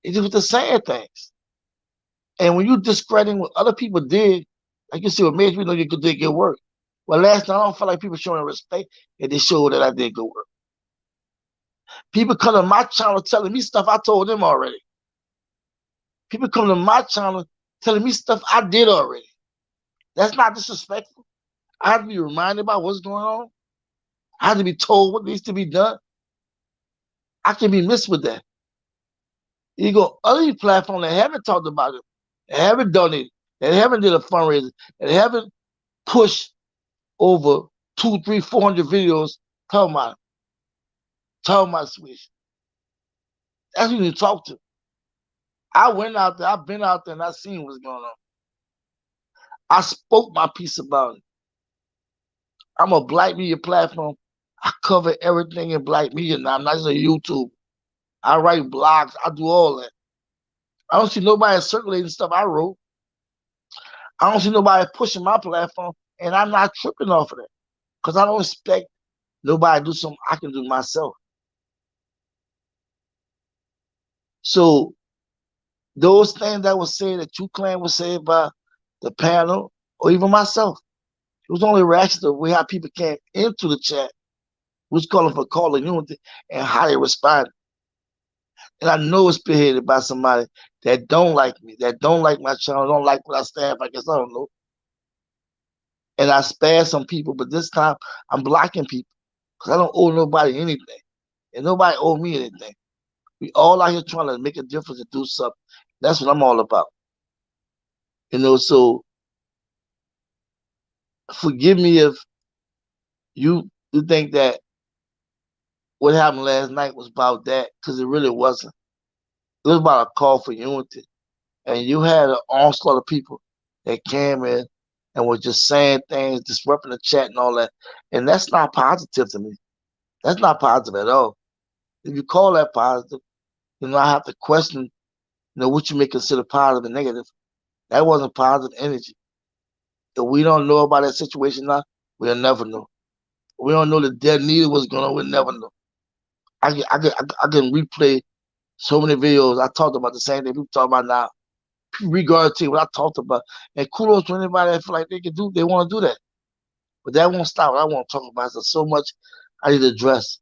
just the saying things. And when you discrediting what other people did, like you see what made me know you could do good work. Well, last night I don't feel like people showing respect and they showed that I did good work. People come to my channel telling me stuff I told them already. People come to my channel telling me stuff I did already. That's not disrespectful. I have to be reminded about what's going on. I have to be told what needs to be done. I can be missed with that. You go other platforms that haven't talked about it, that haven't done it, that haven't did a fundraiser, that haven't pushed over 2, 3, 400 videos talking about Switch. That's who you talk to. I went out there, I've been out there and I seen what's going on. I spoke my piece about it. I'm a black media platform. I cover everything in black media now. I'm not just a YouTube. I write blogs. I do all that. I don't see nobody circulating stuff I wrote. I don't see nobody pushing my platform, and I'm not tripping off of that because I don't expect nobody to do something I can do myself. So those things that was said that you claim was said by the panel or even myself, it was only a reaction to the way how people came into the chat, was calling for calling unity and how they responded. And I know it's spearheaded by somebody that don't like me, that don't like my channel, don't like what I stand for. I guess I don't know. And I spared some people, but this time I'm blocking people because I don't owe nobody anything, and nobody owe me anything. We all out here trying to make a difference and do something. That's what I'm all about. So forgive me if you think that what happened last night was about that, because it really wasn't. It was about a call for unity. And you had an onslaught of people that came in and were just saying things, disrupting the chat and all that. And that's not positive to me. That's not positive at all. If you call that positive, I have to question, what you may consider positive and negative. That wasn't positive energy. If we don't know about that situation now, we'll never know. We don't know the dead neither what's going on, we'll never know. I can replay so many videos. I talked about the same thing people talk about now. Regurgitate what I talked about. And kudos to anybody that feel like they want to do that. But that won't stop what I want to talk about. There's so much I need to address.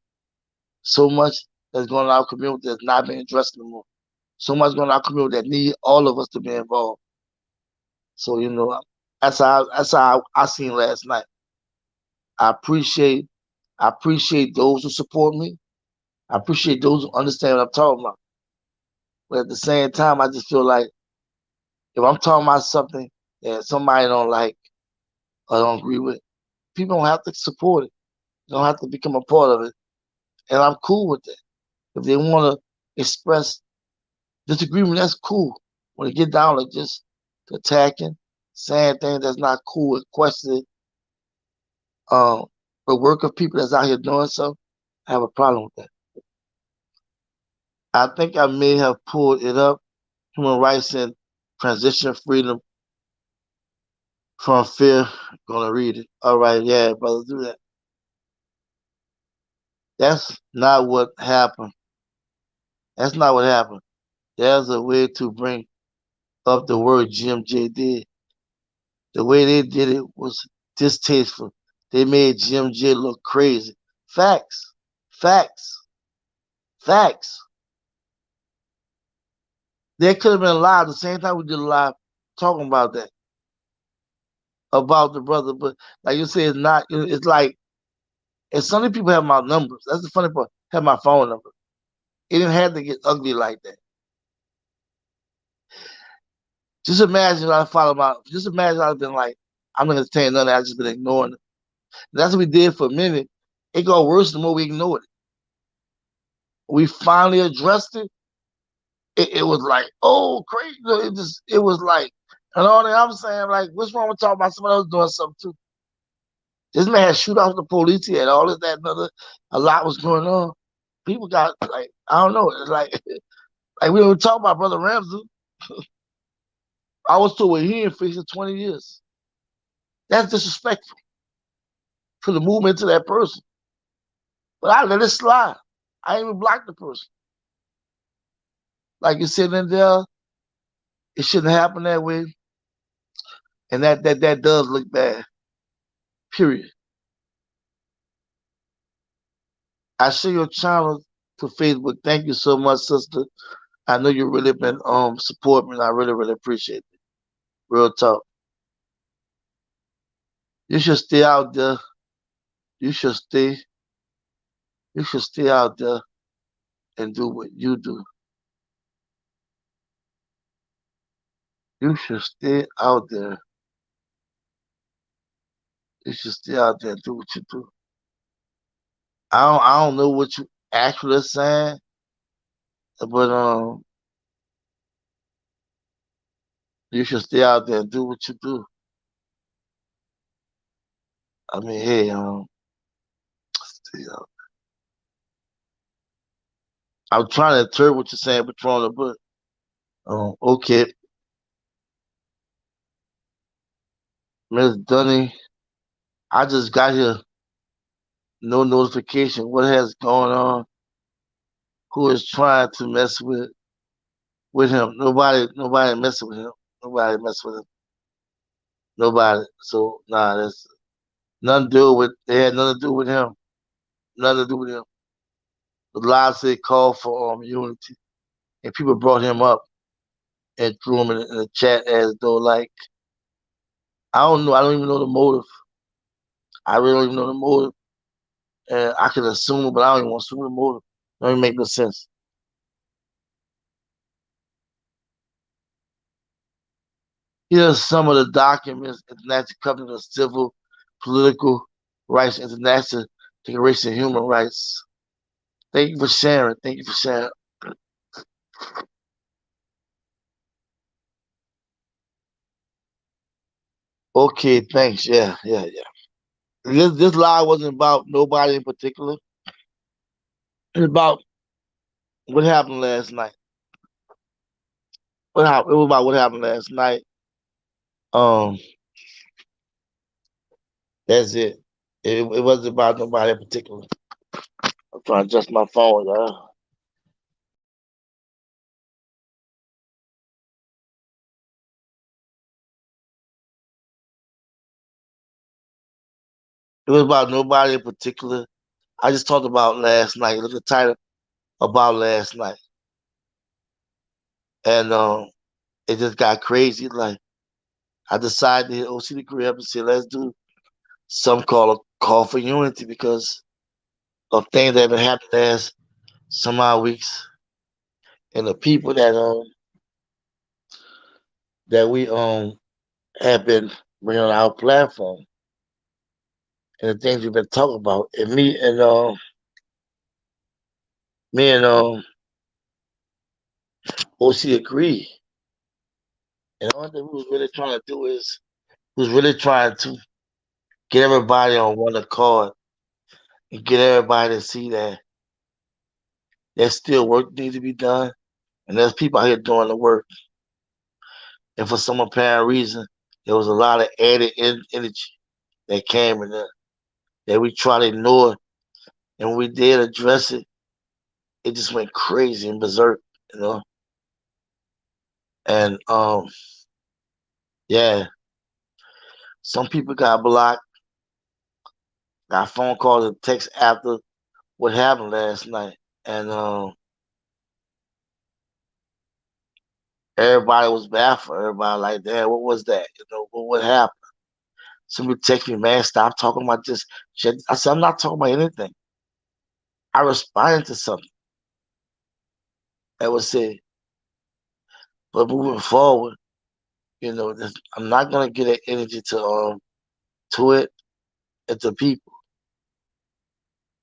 So much that's going on in our community that's not being addressed anymore. So much going on in our community that need all of us to be involved. So, that's how I seen last night. I appreciate those who support me. I appreciate those who understand what I'm talking about. But at the same time, I just feel like if I'm talking about something that somebody don't like or don't agree with, people don't have to support it. They don't have to become a part of it. And I'm cool with that. If they want to express disagreement, that's cool. When they get down like just attacking, saying things that's not cool, and questioning the work of people that's out here doing so, I have a problem with that. I think I may have pulled it up. Human rights and transition freedom from fear. Gonna read it. All right, yeah, brother, do that. That's not what happened. That's not what happened. There's a way to bring up the word GMJ did. The way they did it was distasteful. They made GMJ look crazy. Facts. Facts. Facts. They could have been live the same time we did a live talking about that. About the brother. But like you said, it's like, and some people have my numbers. That's the funny part. Have my phone number. It didn't have to get ugly like that. Just imagine just imagine I've been like, I'm not gonna tell you nothing, I've just been ignoring it. That's what we did for a minute. It got worse the more we ignored it. We finally addressed it. It was like, oh, crazy. It was like, and all that I'm saying, like, what's wrong with talking about somebody else doing something too? This man had shoot off the police. He had all of that, a lot was going on. People got like, I don't know. It's like, like we don't talk about Brother Ramsey. I was told he ain't facing 20 years. That's disrespectful to the movement to that person. But I let it slide. I ain't even blocked the person. Like you said in there, it shouldn't happen that way. And that does look bad. Period. I share your channel to Facebook. Thank you so much, sister. I know you really been supporting me. And I really, really appreciate it. Real talk. You should stay out there. You should stay. You should stay out there and do what you do. You should stay out there. You should stay out there and do what you do. I don't know what you actually saying, but you should stay out there and do what you do. I mean, hey, stay out. I'm trying to interpret what you're saying, Patrona, but okay. Miss Dunny, I just got here. No notification. What has going on? Who is trying to mess with him? Nobody messing with him. Nobody messing with him. Nobody. So nah, that's nothing to do with. They had nothing to do with him. Nothing to do with him. The live said call for unity, and people brought him up and threw him in the chat as though like I don't know. I don't even know the motive. I really don't even know the motive. And I can assume it, but I don't even want to assume the motive. Don't even make no sense. Here's some of the documents: International Covenant of Civil, Political Rights, International Declaration of Human Rights. Thank you for sharing. Thank you for sharing. Okay, thanks. Yeah, yeah, yeah. This lie wasn't about nobody in particular. It's about what happened last night. What happened? It was about what happened last night. Um, that's it. It wasn't about nobody in particular. I'm trying to adjust my phone. It was about nobody in particular. I just talked about last night. Look at the title, about last night, and it just got crazy. Like I decided to hit OC the Grip and say, let's do some call a call for unity because of things that have been happening last some odd weeks, and the people that we have been bringing on our platform, and the things we've been talking about. And me and OC agree. And the only thing we was really trying to do is we was really trying to get everybody on one accord and get everybody to see that there's still work needs to be done, and there's people out here doing the work. And for some apparent reason, there was a lot of added energy that came in there that we try to ignore. And when we did address it, it just went crazy and berserk, you know. And yeah, some people got blocked, got phone calls and texts after what happened last night, and everybody was baffled. Everybody like, damn, what was that? You know, what happened? Somebody text me, man, stop talking about this shit. I said, I'm not talking about anything. I responded to something that was said, but moving forward, you know, I'm not gonna get that energy to it and to people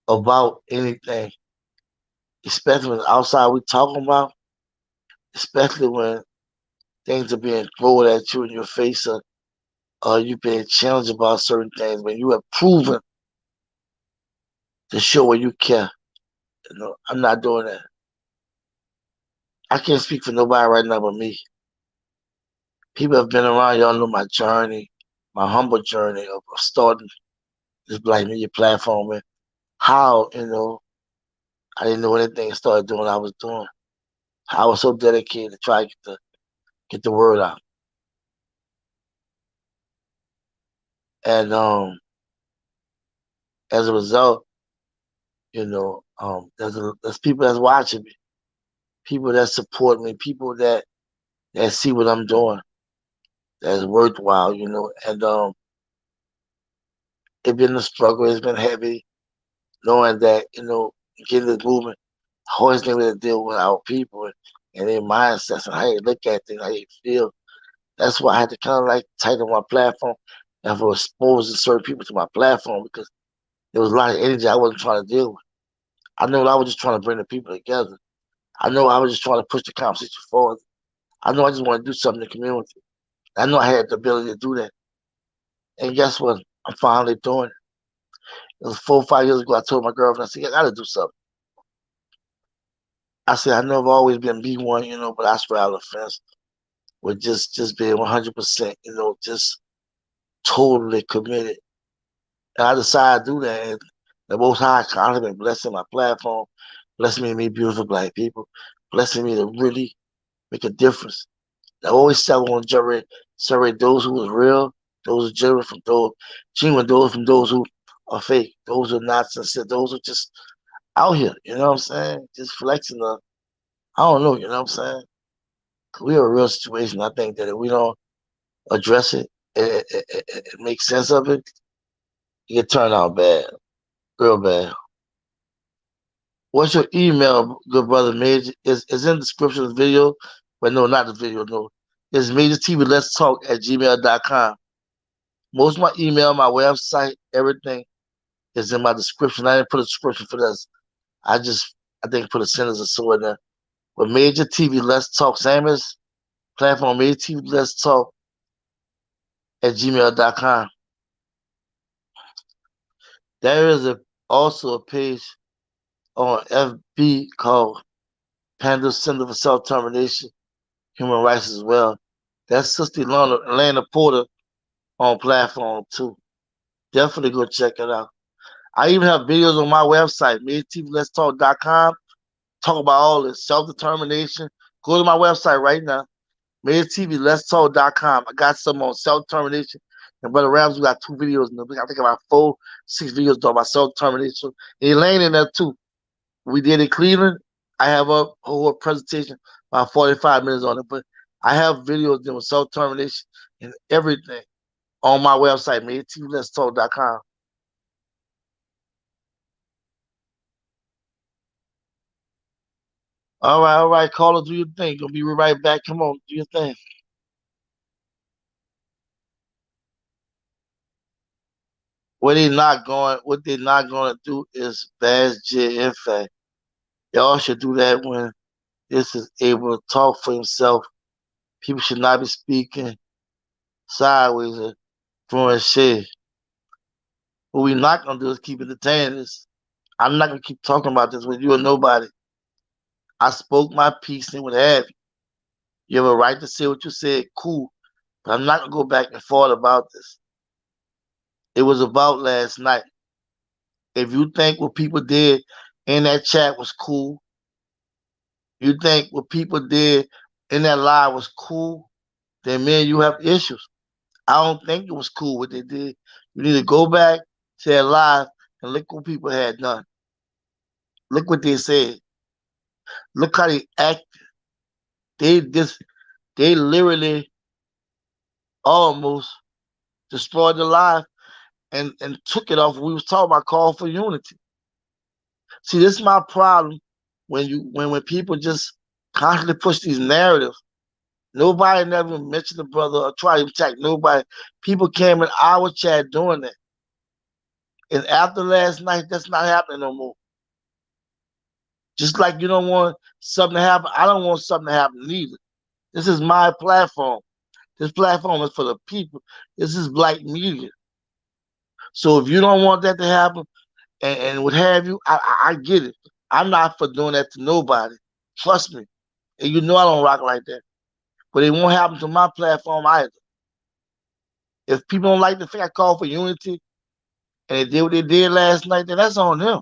about anything, especially when outside we talking about, especially when things are being thrown at you in your face, or you being challenged about certain things when you have proven to show where you care. You know, I'm not doing that. I can't speak for nobody right now but me. People have been around, y'all know my journey, my humble journey of starting this black media platform and how, you know, I didn't know anything and started doing what I was doing. I was so dedicated to try to get the word out. And as a result, you know, there's people that's watching me, people that support me, people that see what I'm doing, that's worthwhile, you know. And it's been a struggle, it's been heavy, knowing that, you know, getting this movement, always been able to deal with our people and their mindsets and how they look at things, how they feel. That's why I had to kind of like tighten my platform and for exposing certain people to my platform because there was a lot of energy I wasn't trying to deal with. I know I was just trying to bring the people together. I know I was just trying to push the conversation forward. I know I just want to do something in the community. I know I had the ability to do that. And guess what? I'm finally doing it. It was 4 or 5 years ago. I told my girlfriend, I said, I got to do something. I said, I know I've always been B1, you know, but I straddle the fence with just being 100%, you know, just totally committed. And I decided to do that. And the Most High constantly been blessing my platform, blessing me to meet beautiful black people, blessing me to really make a difference. I always tell on jury, separate those who are real, those are genuine from those who are fake, those who are not sincere, those who are just out here, you know what I'm saying? Just flexing I don't know, you know what I'm saying? We are a real situation. I think that if we don't address it and make sense of it, it can turn out bad. real bad. What's your email, good brother Major? Is in the description of the video, but no, not the video, no. It's MajorTvLetsTalk at gmail.com. Most of my email, my website, everything is in my description. I didn't put a description for this. I think put a sentence or so in there. But Major TV Let's Talk, same as platform Major TV Let's Talk at gmail.com. There is also a page on FB called Panda Center for Self-Termination, Human Rights as well. That's Sister Lana Porter on platform too. Definitely go check it out. I even have videos on my website, MajorTvLetsTalk.com. Talk about all this self-determination. Go to my website right now, MajorTvLetsTalk.com. I got some on self-determination. And Brother Rams, we got 2 videos in there. I think about 4, 6 videos about self-determination. And Elaine in there too. We did in Cleveland. I have a whole presentation, about 45 minutes on it. But I have videos doing self-determination and everything on my website, MajorTvLetsTalk.com. All right, caller, do your thing. Gonna be right back. Come on, do your thing. What they're not gonna do is bash J. In fact, y'all should do that when this is able to talk for himself. People should not be speaking sideways or throwing shade. What we not gonna do is keep entertaining this. I'm not gonna keep talking about this with you or nobody. I spoke my piece and what have you. You have a right to say what you said, cool. But I'm not gonna go back and forth about this. It was about last night. If you think what people did in that chat was cool, you think what people did in that live was cool, then me and you have issues. I don't think it was cool what they did. You need to go back to that live and look what people had done. Look what they said. Look how they acted. They just they literally almost destroyed the live and took it off. We was talking about call for unity. See, this is my problem when people just constantly push these narratives. Nobody never mentioned the brother or tried to attack nobody. People came in our chat doing that. And after last night, that's not happening no more. Just like you don't want something to happen, I don't want something to happen either. This is my platform. This platform is for the people. This is black media. So if you don't want that to happen and what have you, I get it. I'm not for doing that to nobody. Trust me. And you know I don't rock like that. But it won't happen to my platform either. If people don't like the fact I call for unity and they did what they did last night, then that's on them.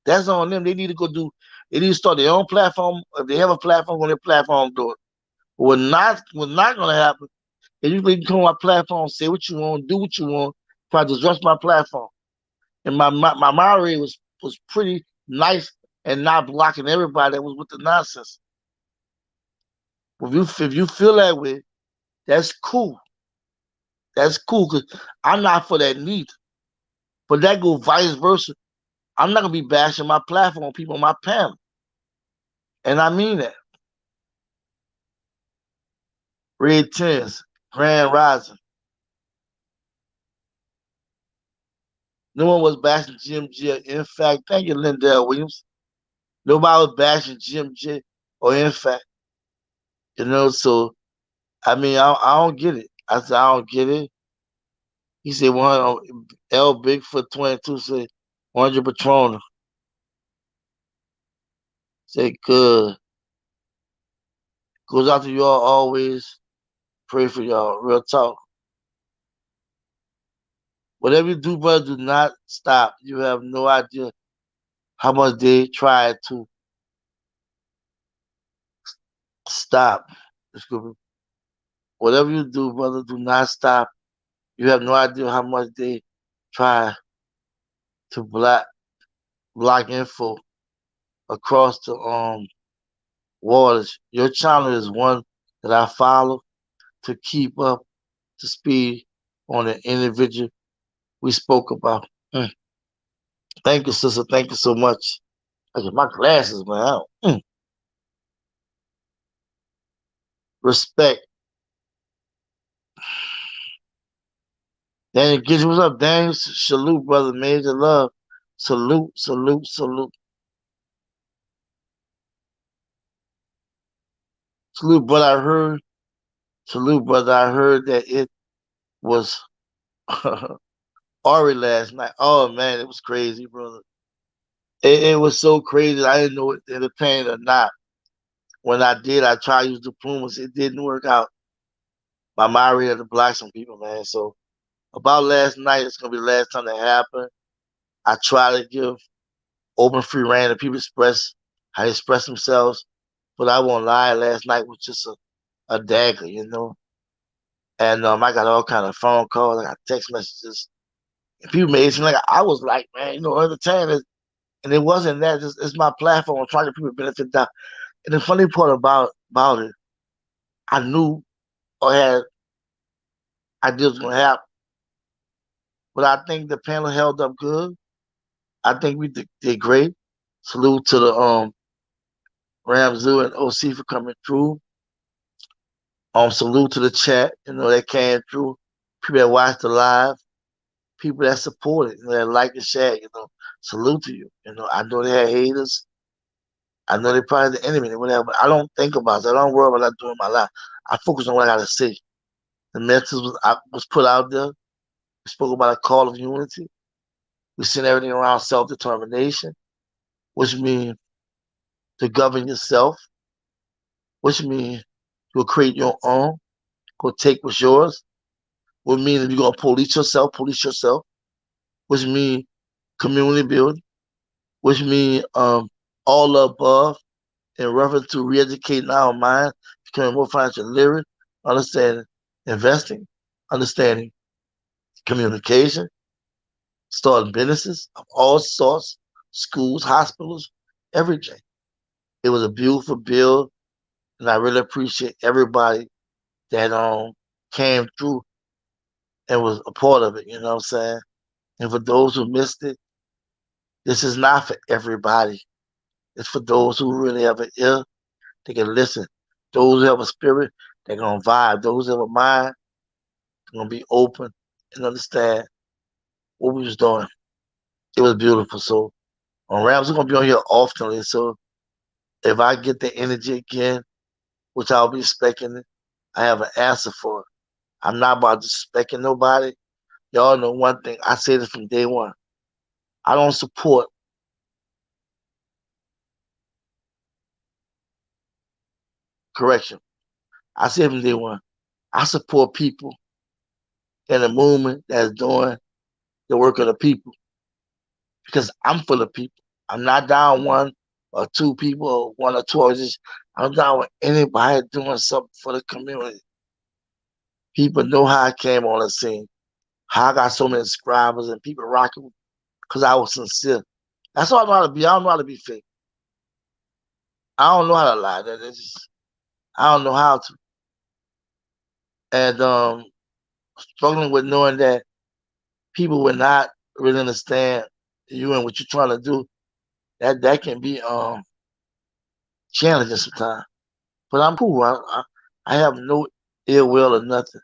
That's on them. They need to they need to start their own platform. If they have a platform on their platform, do it. What's not gonna happen is you can come on my platform, say what you want, do what you want, try to disrupt my platform. And my moderator was pretty nice and not blocking everybody that was with the nonsense. If you feel that way, that's cool. That's cool because I'm not for that neither. But that go vice versa. I'm not gonna be bashing my platform, people on my panel. And I mean that. Red Tens, Grand Rising. No one was bashing Jim J. In fact, thank you, Lindell Williams. Nobody was bashing Jim J. Or in fact, so I mean, I don't get it. I said, I don't get it. He said, 100, L Bigfoot 22 said, 100 Patrona. Say, good. Goes out to y'all always. Pray for y'all. Real talk. Whatever you do, brother, do not stop. You have no idea how much they try to stop. Whatever you do, brother, do not stop. You have no idea how much they try to block info across the waters. Your channel is one that I follow to keep up to speed on the individual we spoke about. Thank you, sister. Thank you so much. I get my glasses, man. Respect. Daniel Gidget, what's up, Daniel? Salute, brother. Major love. Salute, salute, salute. Salute, brother. I heard. Salute, brother. I heard that it was Ari last night. Oh man, it was crazy, brother. It was so crazy. I didn't know it entertained or not. When I did, I tried to use diplomacy. It didn't work out. My mind had to block some people, man. So about last night, it's gonna be the last time that happened. I try to give open free reign to people express how they express themselves, but I won't lie. Last night was just a dagger, you know. And I got all kind of phone calls, I got text messages. And people made it seem like I was like, man, entertaining. And it wasn't that. It's my platform. I'm trying to people benefit that. And the funny part about it, I knew or had ideas gonna happen, but I think the panel held up good. I think we did great. Salute to the Ramzu and OC for coming through. Salute to the chat, that came through. People that watched the live, people that supported, that like and share, salute to you. I know they had haters. I know they probably the enemy, whatever, but I don't think about it. I don't worry about what I do in my life. I focus on what I gotta say. The message was put out there. We spoke about a call of unity. We sent everything around self-determination, which means to govern yourself, which means you'll create your own, go take what's yours, which means if you're gonna police yourself, which means community building, which means all the above in reference to re-educating our mind, becoming more financially literate, understanding investing, understanding communication, starting businesses of all sorts, schools, hospitals, everything. It was a beautiful bill, and I really appreciate everybody that came through and was a part of it. You know what I'm saying? And for those who missed it, this is not for everybody. It's for those who really have an ear, they can listen. Those who have a spirit, they're gonna vibe. Those who have a mind, they're gonna be open and understand what we was doing. It was beautiful. So on Rams, we're gonna be on here often. So if I get the energy again, which I'll be expecting it, I have an answer for it. I'm not about disrespecting nobody. Y'all know one thing. I say this from day one. I don't support correction. I say from day one. I support people in a movement that's doing the work of the people because I'm for the people. I'm not down one or two people or one or two organizations. I'm down with anybody doing something for the community. People know how I came on the scene, how I got so many subscribers and people rocking because I was sincere. That's all I know how to be. I don't know how to be fake. I don't know how to lie. That's just I don't know how to. And struggling with knowing that people will not really understand you and what you're trying to do, that can be challenging sometimes. But I'm cool. I have no ill will or nothing.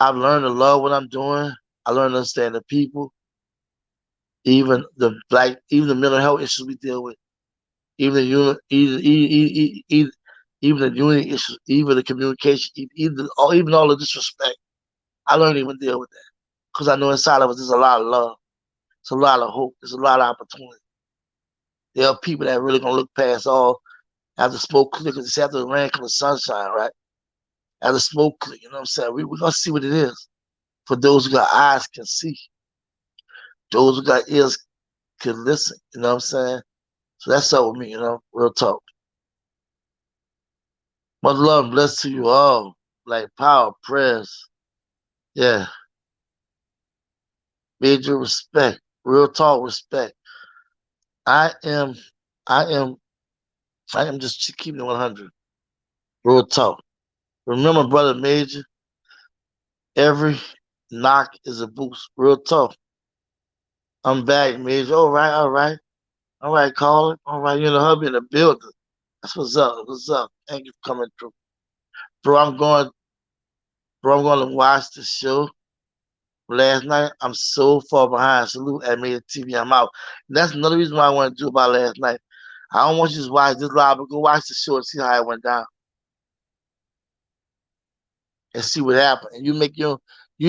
I've learned to love what I'm doing. I learned to understand the people, even the mental health issues we deal with, even the even the unity issues, even the communication, even all the disrespect. I learned to even deal with that because I know inside of us there's a lot of love, there's a lot of hope, there's a lot of opportunity. There are people that are really gonna look past all after smoke clear because it's after the rain comes the sunshine, right? After smoke clear, you know what I'm saying? We're gonna see what it is. For those who got eyes can see, those who got ears can listen. You know what I'm saying? So that's up with me. Real talk. Much love and bless to you all. Like power, prayers. Yeah. Major respect. Real talk, respect. I am, I am, I am just keeping it 100. Real talk. Remember, brother Major, every knock is a boost. Real talk. I'm back, Major. All right, all right. All right, caller. All right, you know, hubby in the building. That's what's up. What's up? Thank you for coming through. Bro, I'm going to watch the show. Last night, I'm so far behind. Salute at Major TV. I'm out. And that's another reason why I want to do about last night. I don't want you to just watch this live, but go watch the show and see how it went down and see what happened. And you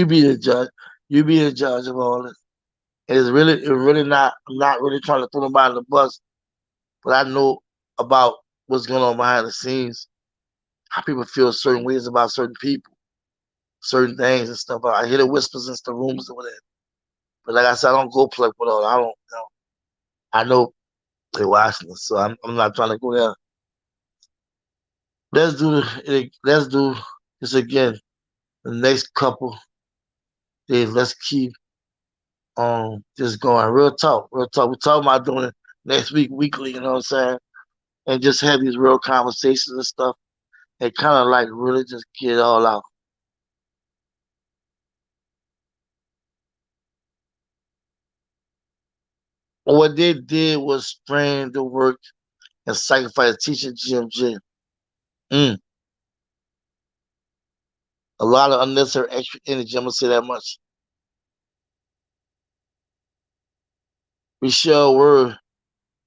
be the judge. You be the judge of all this. It's really not, I'm not really trying to throw nobody on the bus, but I know about what's going on behind the scenes, how people feel certain ways about certain people, certain things and stuff. I hear the whispers and the rumors of that. But like I said, I don't go plug with all. I don't, you know. I know they're watching us, so I'm not trying to go there. Let's do this again. The next couple days, let's keep just going. Real talk, real talk. We're talking about doing it next week, weekly. You know what I'm saying? And just have these real conversations and stuff, and kind of like really just get it all out. And what they did was strain the work and sacrifice teaching GMJ. Mm, a lot of unnecessary extra energy. I'm gonna say that much. Michelle Word,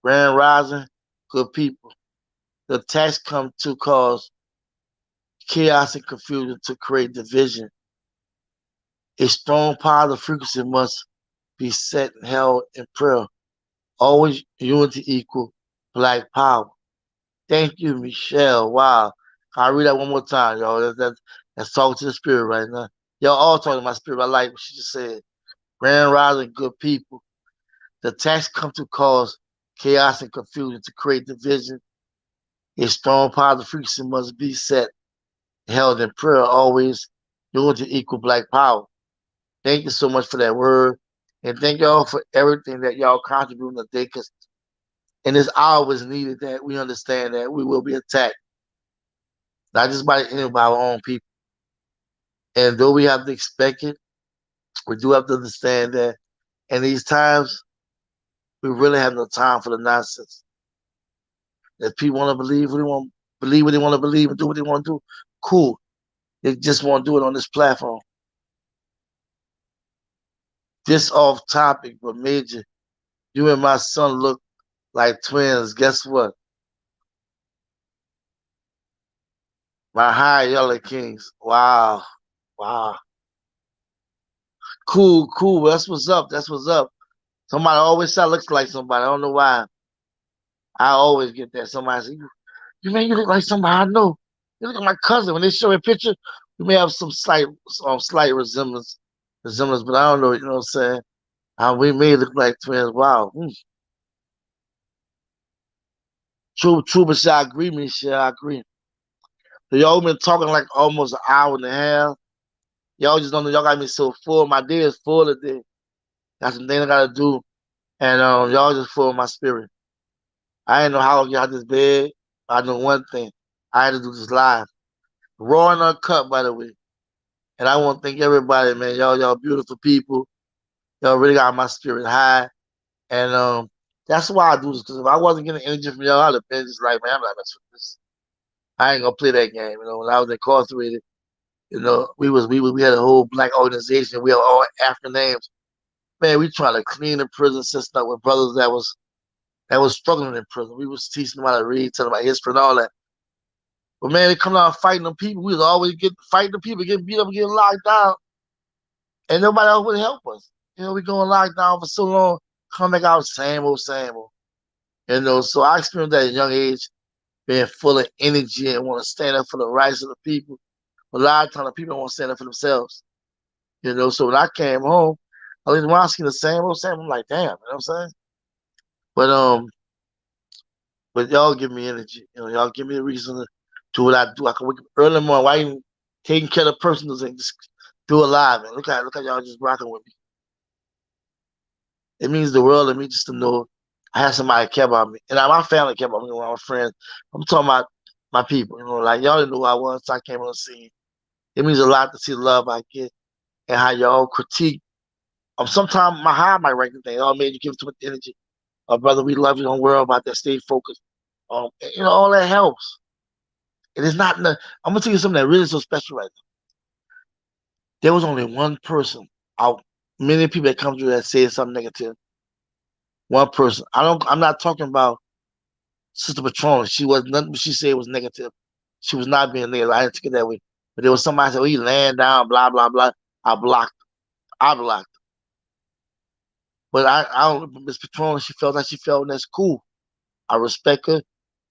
Grand Rising, good people. The attacks come to cause chaos and confusion to create division. A strong positive frequency must be set and held in prayer. Always unity equal black power. Thank you, Michelle. Wow. I'll read that one more time, y'all. That's talking to the spirit right now. Y'all all talking to my spirit. I like what she just said. Grand rising, good people. The attacks come to cause chaos and confusion to create division. A strong positive frequency must be set, held in prayer, always unity equal black power. Thank you so much for that word. And thank y'all for everything that y'all contributing today. Because in this hour is needed that we understand that we will be attacked, not just by any of our own people. And though we have to expect it, we do have to understand that in these times, we really have no time for the nonsense. If people want to believe what they want to believe, and do what they want to do, cool. They just want to do it on this platform. This off topic, but Major, you and my son look like twins. Guess what? My high yellow kings. Wow. Wow. Cool, cool. That's what's up. That's what's up. Somebody always said looks like somebody. I don't know why. I always get that. Somebody say, you man, you look like somebody I know. You look like my cousin. When they show a picture, we may have some slight resemblance, but I don't know. You know what I'm saying? We may look like twins. Wow. True, true, but I agree, Michelle. I agree. So y'all been talking like almost an hour and a half. Y'all just don't know. Y'all got me so full. My day is full today. Got some things I gotta do, and y'all just full of my spirit. I didn't know how to get out this bed. I know one thing. I had to do this live, raw and uncut, by the way. And I want to thank everybody, man. Y'all beautiful people. Y'all really got my spirit high, and that's why I do this. Because if I wasn't getting energy from y'all, I'd have been just like, man, I'm not messing with this. I ain't gonna play that game. You know, when I was incarcerated, you know, we had a whole black organization. We had all African names. Man, we trying to clean the prison system up with brothers that was struggling in prison. We was teaching them how to read, telling them about history and all that. But man, they come out fighting them people. We was always fighting the people, getting beat up, getting locked down, and nobody else would help us. You know, we going locked down for so long, come back out same old, same old. You know, so I experienced that at a young age, being full of energy and want to stand up for the rights of the people. But a lot of times, the people don't want to stand up for themselves. You know, so when I came home, at least when I seen the same old, same, I'm like, damn, you know what I'm saying? But but y'all give me energy. You know, y'all give me a reason to do what I do. I can wake up early in the morning. Why even taking care of the personals and just do it live, man. Look at y'all just rocking with me. It means the world to me just to know I have somebody care about me. And my family care about me, my friends. I'm talking about my people, you know, like y'all didn't know who I was until I came on the scene. It means a lot to see the love I get and how y'all critique Sometimes my high might write the thing. Oh man, you give too much energy. Brother, we love you. Don't worry about that. Stay focused. All that helps. It is not. I'm gonna tell you something that really is so special right now. There was only one person out many people that come through that said something negative. One person. I'm not talking about Sister Patrona. She was nothing she said was negative. She was not being negative. I didn't take it that way. But there was somebody said, "Oh, he laying down, blah blah blah." I blocked. I blocked. But I don't. Miss Patrona, she felt like she felt, and that's cool. I respect her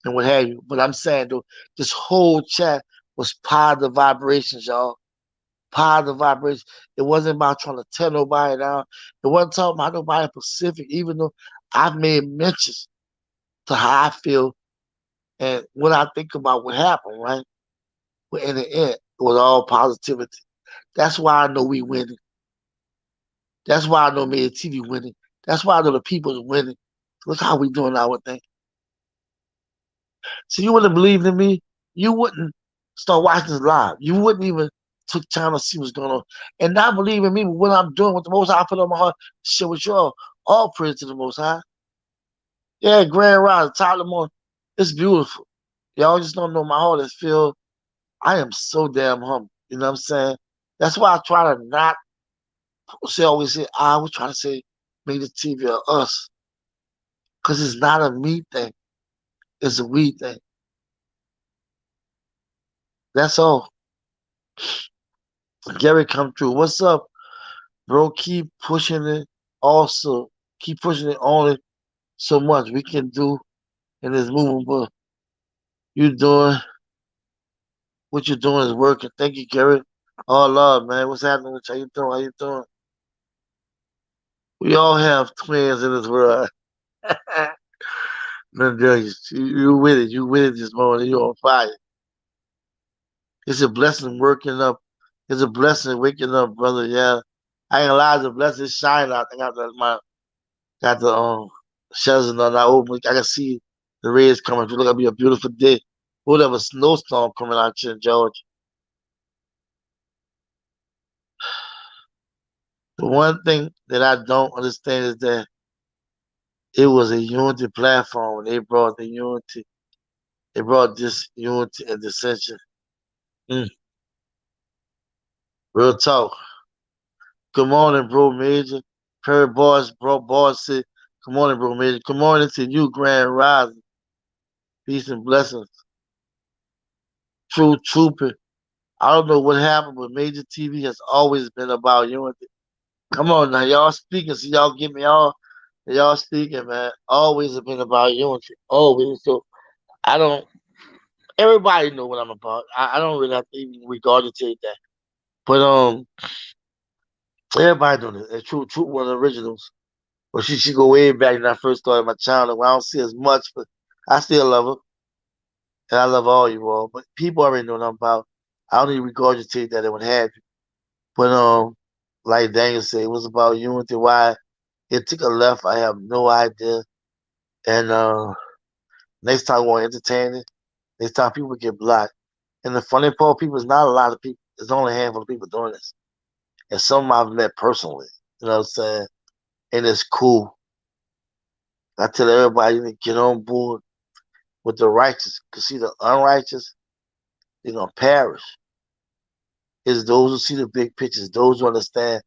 and what have you. But I'm saying though, this whole chat was positive vibrations, y'all. Positive vibrations. It wasn't about trying to tear nobody down. It wasn't talking about nobody Pacific, even though I've made mentions to how I feel and what I think about what happened, right? But in the end, it was all positivity. That's why I know we winning. That's why I know me and TV winning. That's why I know the people's winning. Look how we doing our thing. So you wouldn't believe in me, you wouldn't start watching this live. You wouldn't even took time to see what's going on. And not believe in me, but what I'm doing, what the Most High put on my heart, share with y'all. All praise to the Most High. Yeah, Grand Rise, top of the morning. It's beautiful. Y'all just don't know my heart is filled. I am so damn humble. You know what I'm saying? That's why I try to not always say I was trying to say make the TV or us. Because it's not a me thing. It's a we thing. That's all. Gary come through. What's up, bro? Keep pushing it. Also, keep pushing it. Only so much we can do in this movement. But you doing what you're doing is working. Thank you, Gary. Oh Lord, man, what's happening with you? How you doing? How you doing? We all have twins in this world. Man, girl, you with it. You with it this morning. You on fire. It's a blessing working up. It's a blessing waking up, brother. Yeah. I ain't gonna lie, it's a blessing. It's shining out. I got the shutters and all that open. I can see the rays coming. It's gonna be a beautiful day. We'll have a snowstorm coming out here in Georgia. The one thing that I don't understand is that it was a unity platform and they brought the unity. They brought this unity and dissension. Mm, real talk. Good morning, bro, Major. Perry Boss, bro, Boss said, good morning, bro, Major. Good morning to you, Grand Rising. Peace and blessings. True Trooper. I don't know what happened, but Major TV has always been about unity. Come on now, y'all speaking, so y'all get me all. Y'all speaking, man. Always have been about unity. Always. So I don't. Everybody know what I'm about. I don't really have to even regurgitate that. But everybody know that. True, one of the originals. Well, she go way back when I first started my channel. I don't see as much, but I still love her, and I love all you all. But people already know what I'm about. I don't even regurgitate that and what have you. But like Daniel said, it was about unity. Why it took a left, I have no idea. And next time we want to entertain it, next time people get blocked. And the funny part, people is not a lot of people. There's only a handful of people doing this, and some I've met personally. You know what I'm saying? And it's cool. I tell everybody to get on board with the righteous, because see the unrighteous, they're gonna perish. It's those who see the big pictures, those who understand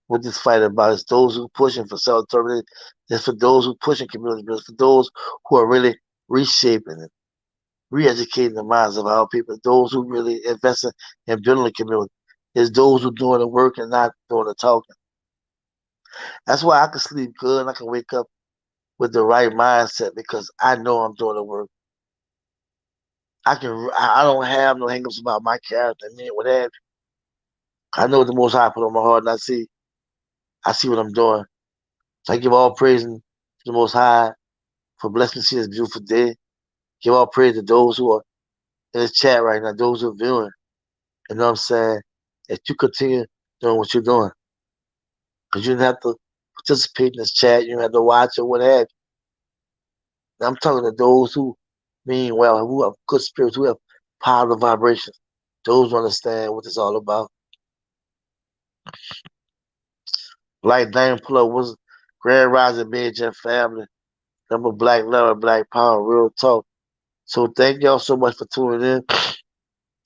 what this fight about. It's those who pushing for self-determination. It's for those who pushing community. It's for those who are really reshaping it, re-educating the minds of our people. Those who really invest in building the community. It's those who doing the work and not doing the talking. That's why I can sleep good and I can wake up with the right mindset because I know I'm doing the work. I don't have no hangups about my character, man, whatever. I know the most high put on my heart and I see what I'm doing. So I give all praise to the most high for blessing me to see this beautiful day. Give all praise to those who are in this chat right now, those who are viewing. You know what I'm saying? That you continue doing what you're doing. Because you didn't have to participate in this chat, you didn't have to watch or what have you. I'm talking to those who mean well, who have good spirits, who have positive vibrations. Those who understand what it's all about. Black Dame pull up was Grand Rising Major family. Number Black Love, Black Power, real talk. So thank y'all so much for tuning in.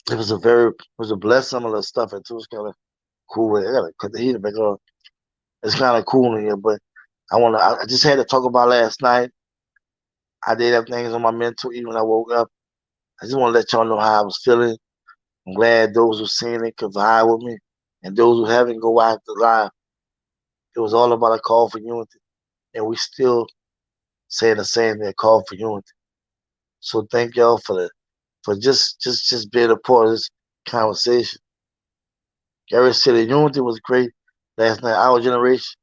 It was a blessed some of the stuff and too. It's kind of cool. I gotta cut the heater back on. It's kind of cool in here, but I just had to talk about last night. I did have things on my mental even when I woke up. I just want to let y'all know how I was feeling. I'm glad those who seen it could vibe with me, and those who haven't go watch the live. It was all about a call for unity, and we still saying the same thing, a call for unity. So thank y'all for just being a part of this conversation. Gary said the unity was great last night. Our generation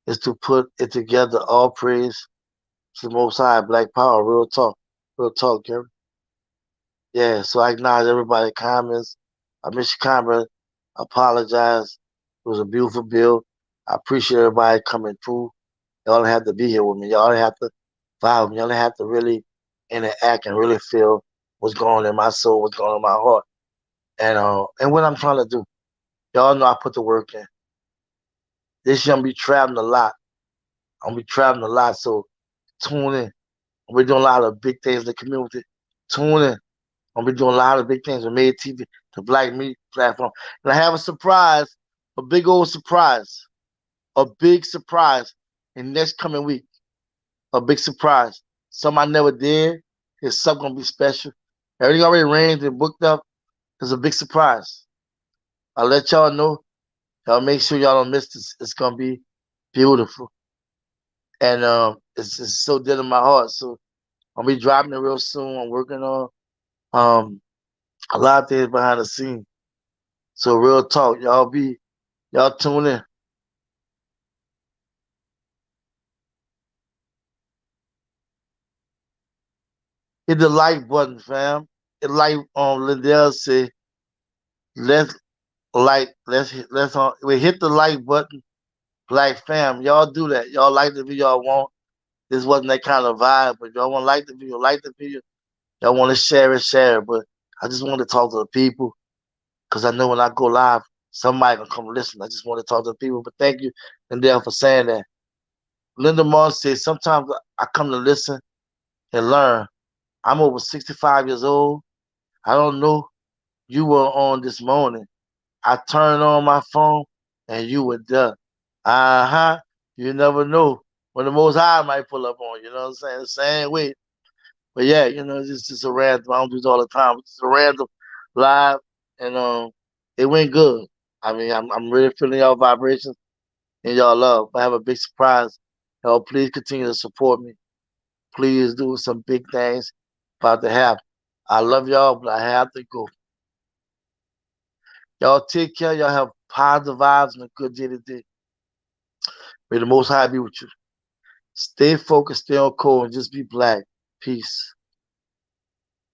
is to put it together. All praise to the Most High, Black Power, real talk, Gary. Yeah, so I acknowledge everybody's comments. I miss your comment. I apologize. It was a beautiful build. I appreciate everybody coming through. Y'all don't have to be here with me. Y'all don't have to vibe with me. Y'all don't have to really interact and really feel what's going on in my soul, what's going on in my heart, and what I'm trying to do. Y'all know I put the work in. This year I'm gonna be traveling a lot. I'm gonna be traveling a lot, so tune in. We're doing a lot of big things in the community. Tune in. I'm gonna be doing a lot of big things with Made TV, the Black Media platform. And I have a surprise, a big old surprise, a big surprise in next coming week. A big surprise. Something I never did. It's something gonna be special. Everything already arranged and booked up. It's a big surprise. I'll let y'all know. Y'all make sure y'all don't miss this. It's gonna be beautiful. And it's just so dear to my heart. So I'll be dropping it real soon. I'm working on um a lot of things behind the scenes. So real talk, y'all tune in. Hit the like button, fam. It like Lindell said, let's we hit the like button, black fam. Y'all do that. Y'all like the video y'all want. This wasn't that kind of vibe, but y'all want to like the video. Y'all want to share it. But I just want to talk to the people because I know when I go live, somebody gonna come listen. I just want to talk to the people. But thank you, Lindell, for saying that. Linda Moore said, sometimes I come to listen and learn. I'm over 65 years old. I don't know you were on this morning. I turned on my phone and you were there. Uh-huh. You never know when the Most High might pull up on you. You know what I'm saying? The same way. But yeah, it's just a random. I don't do this all the time. It's a random live, and it went good. I mean, I'm really feeling y'all vibrations and y'all love. I have a big surprise. Y'all, please continue to support me. Please do some big things about to happen. I love y'all, but I have to go. Y'all take care. Y'all have positive vibes and a good day today. May the Most High be with you. Stay focused, stay on code, and just be black. Peace.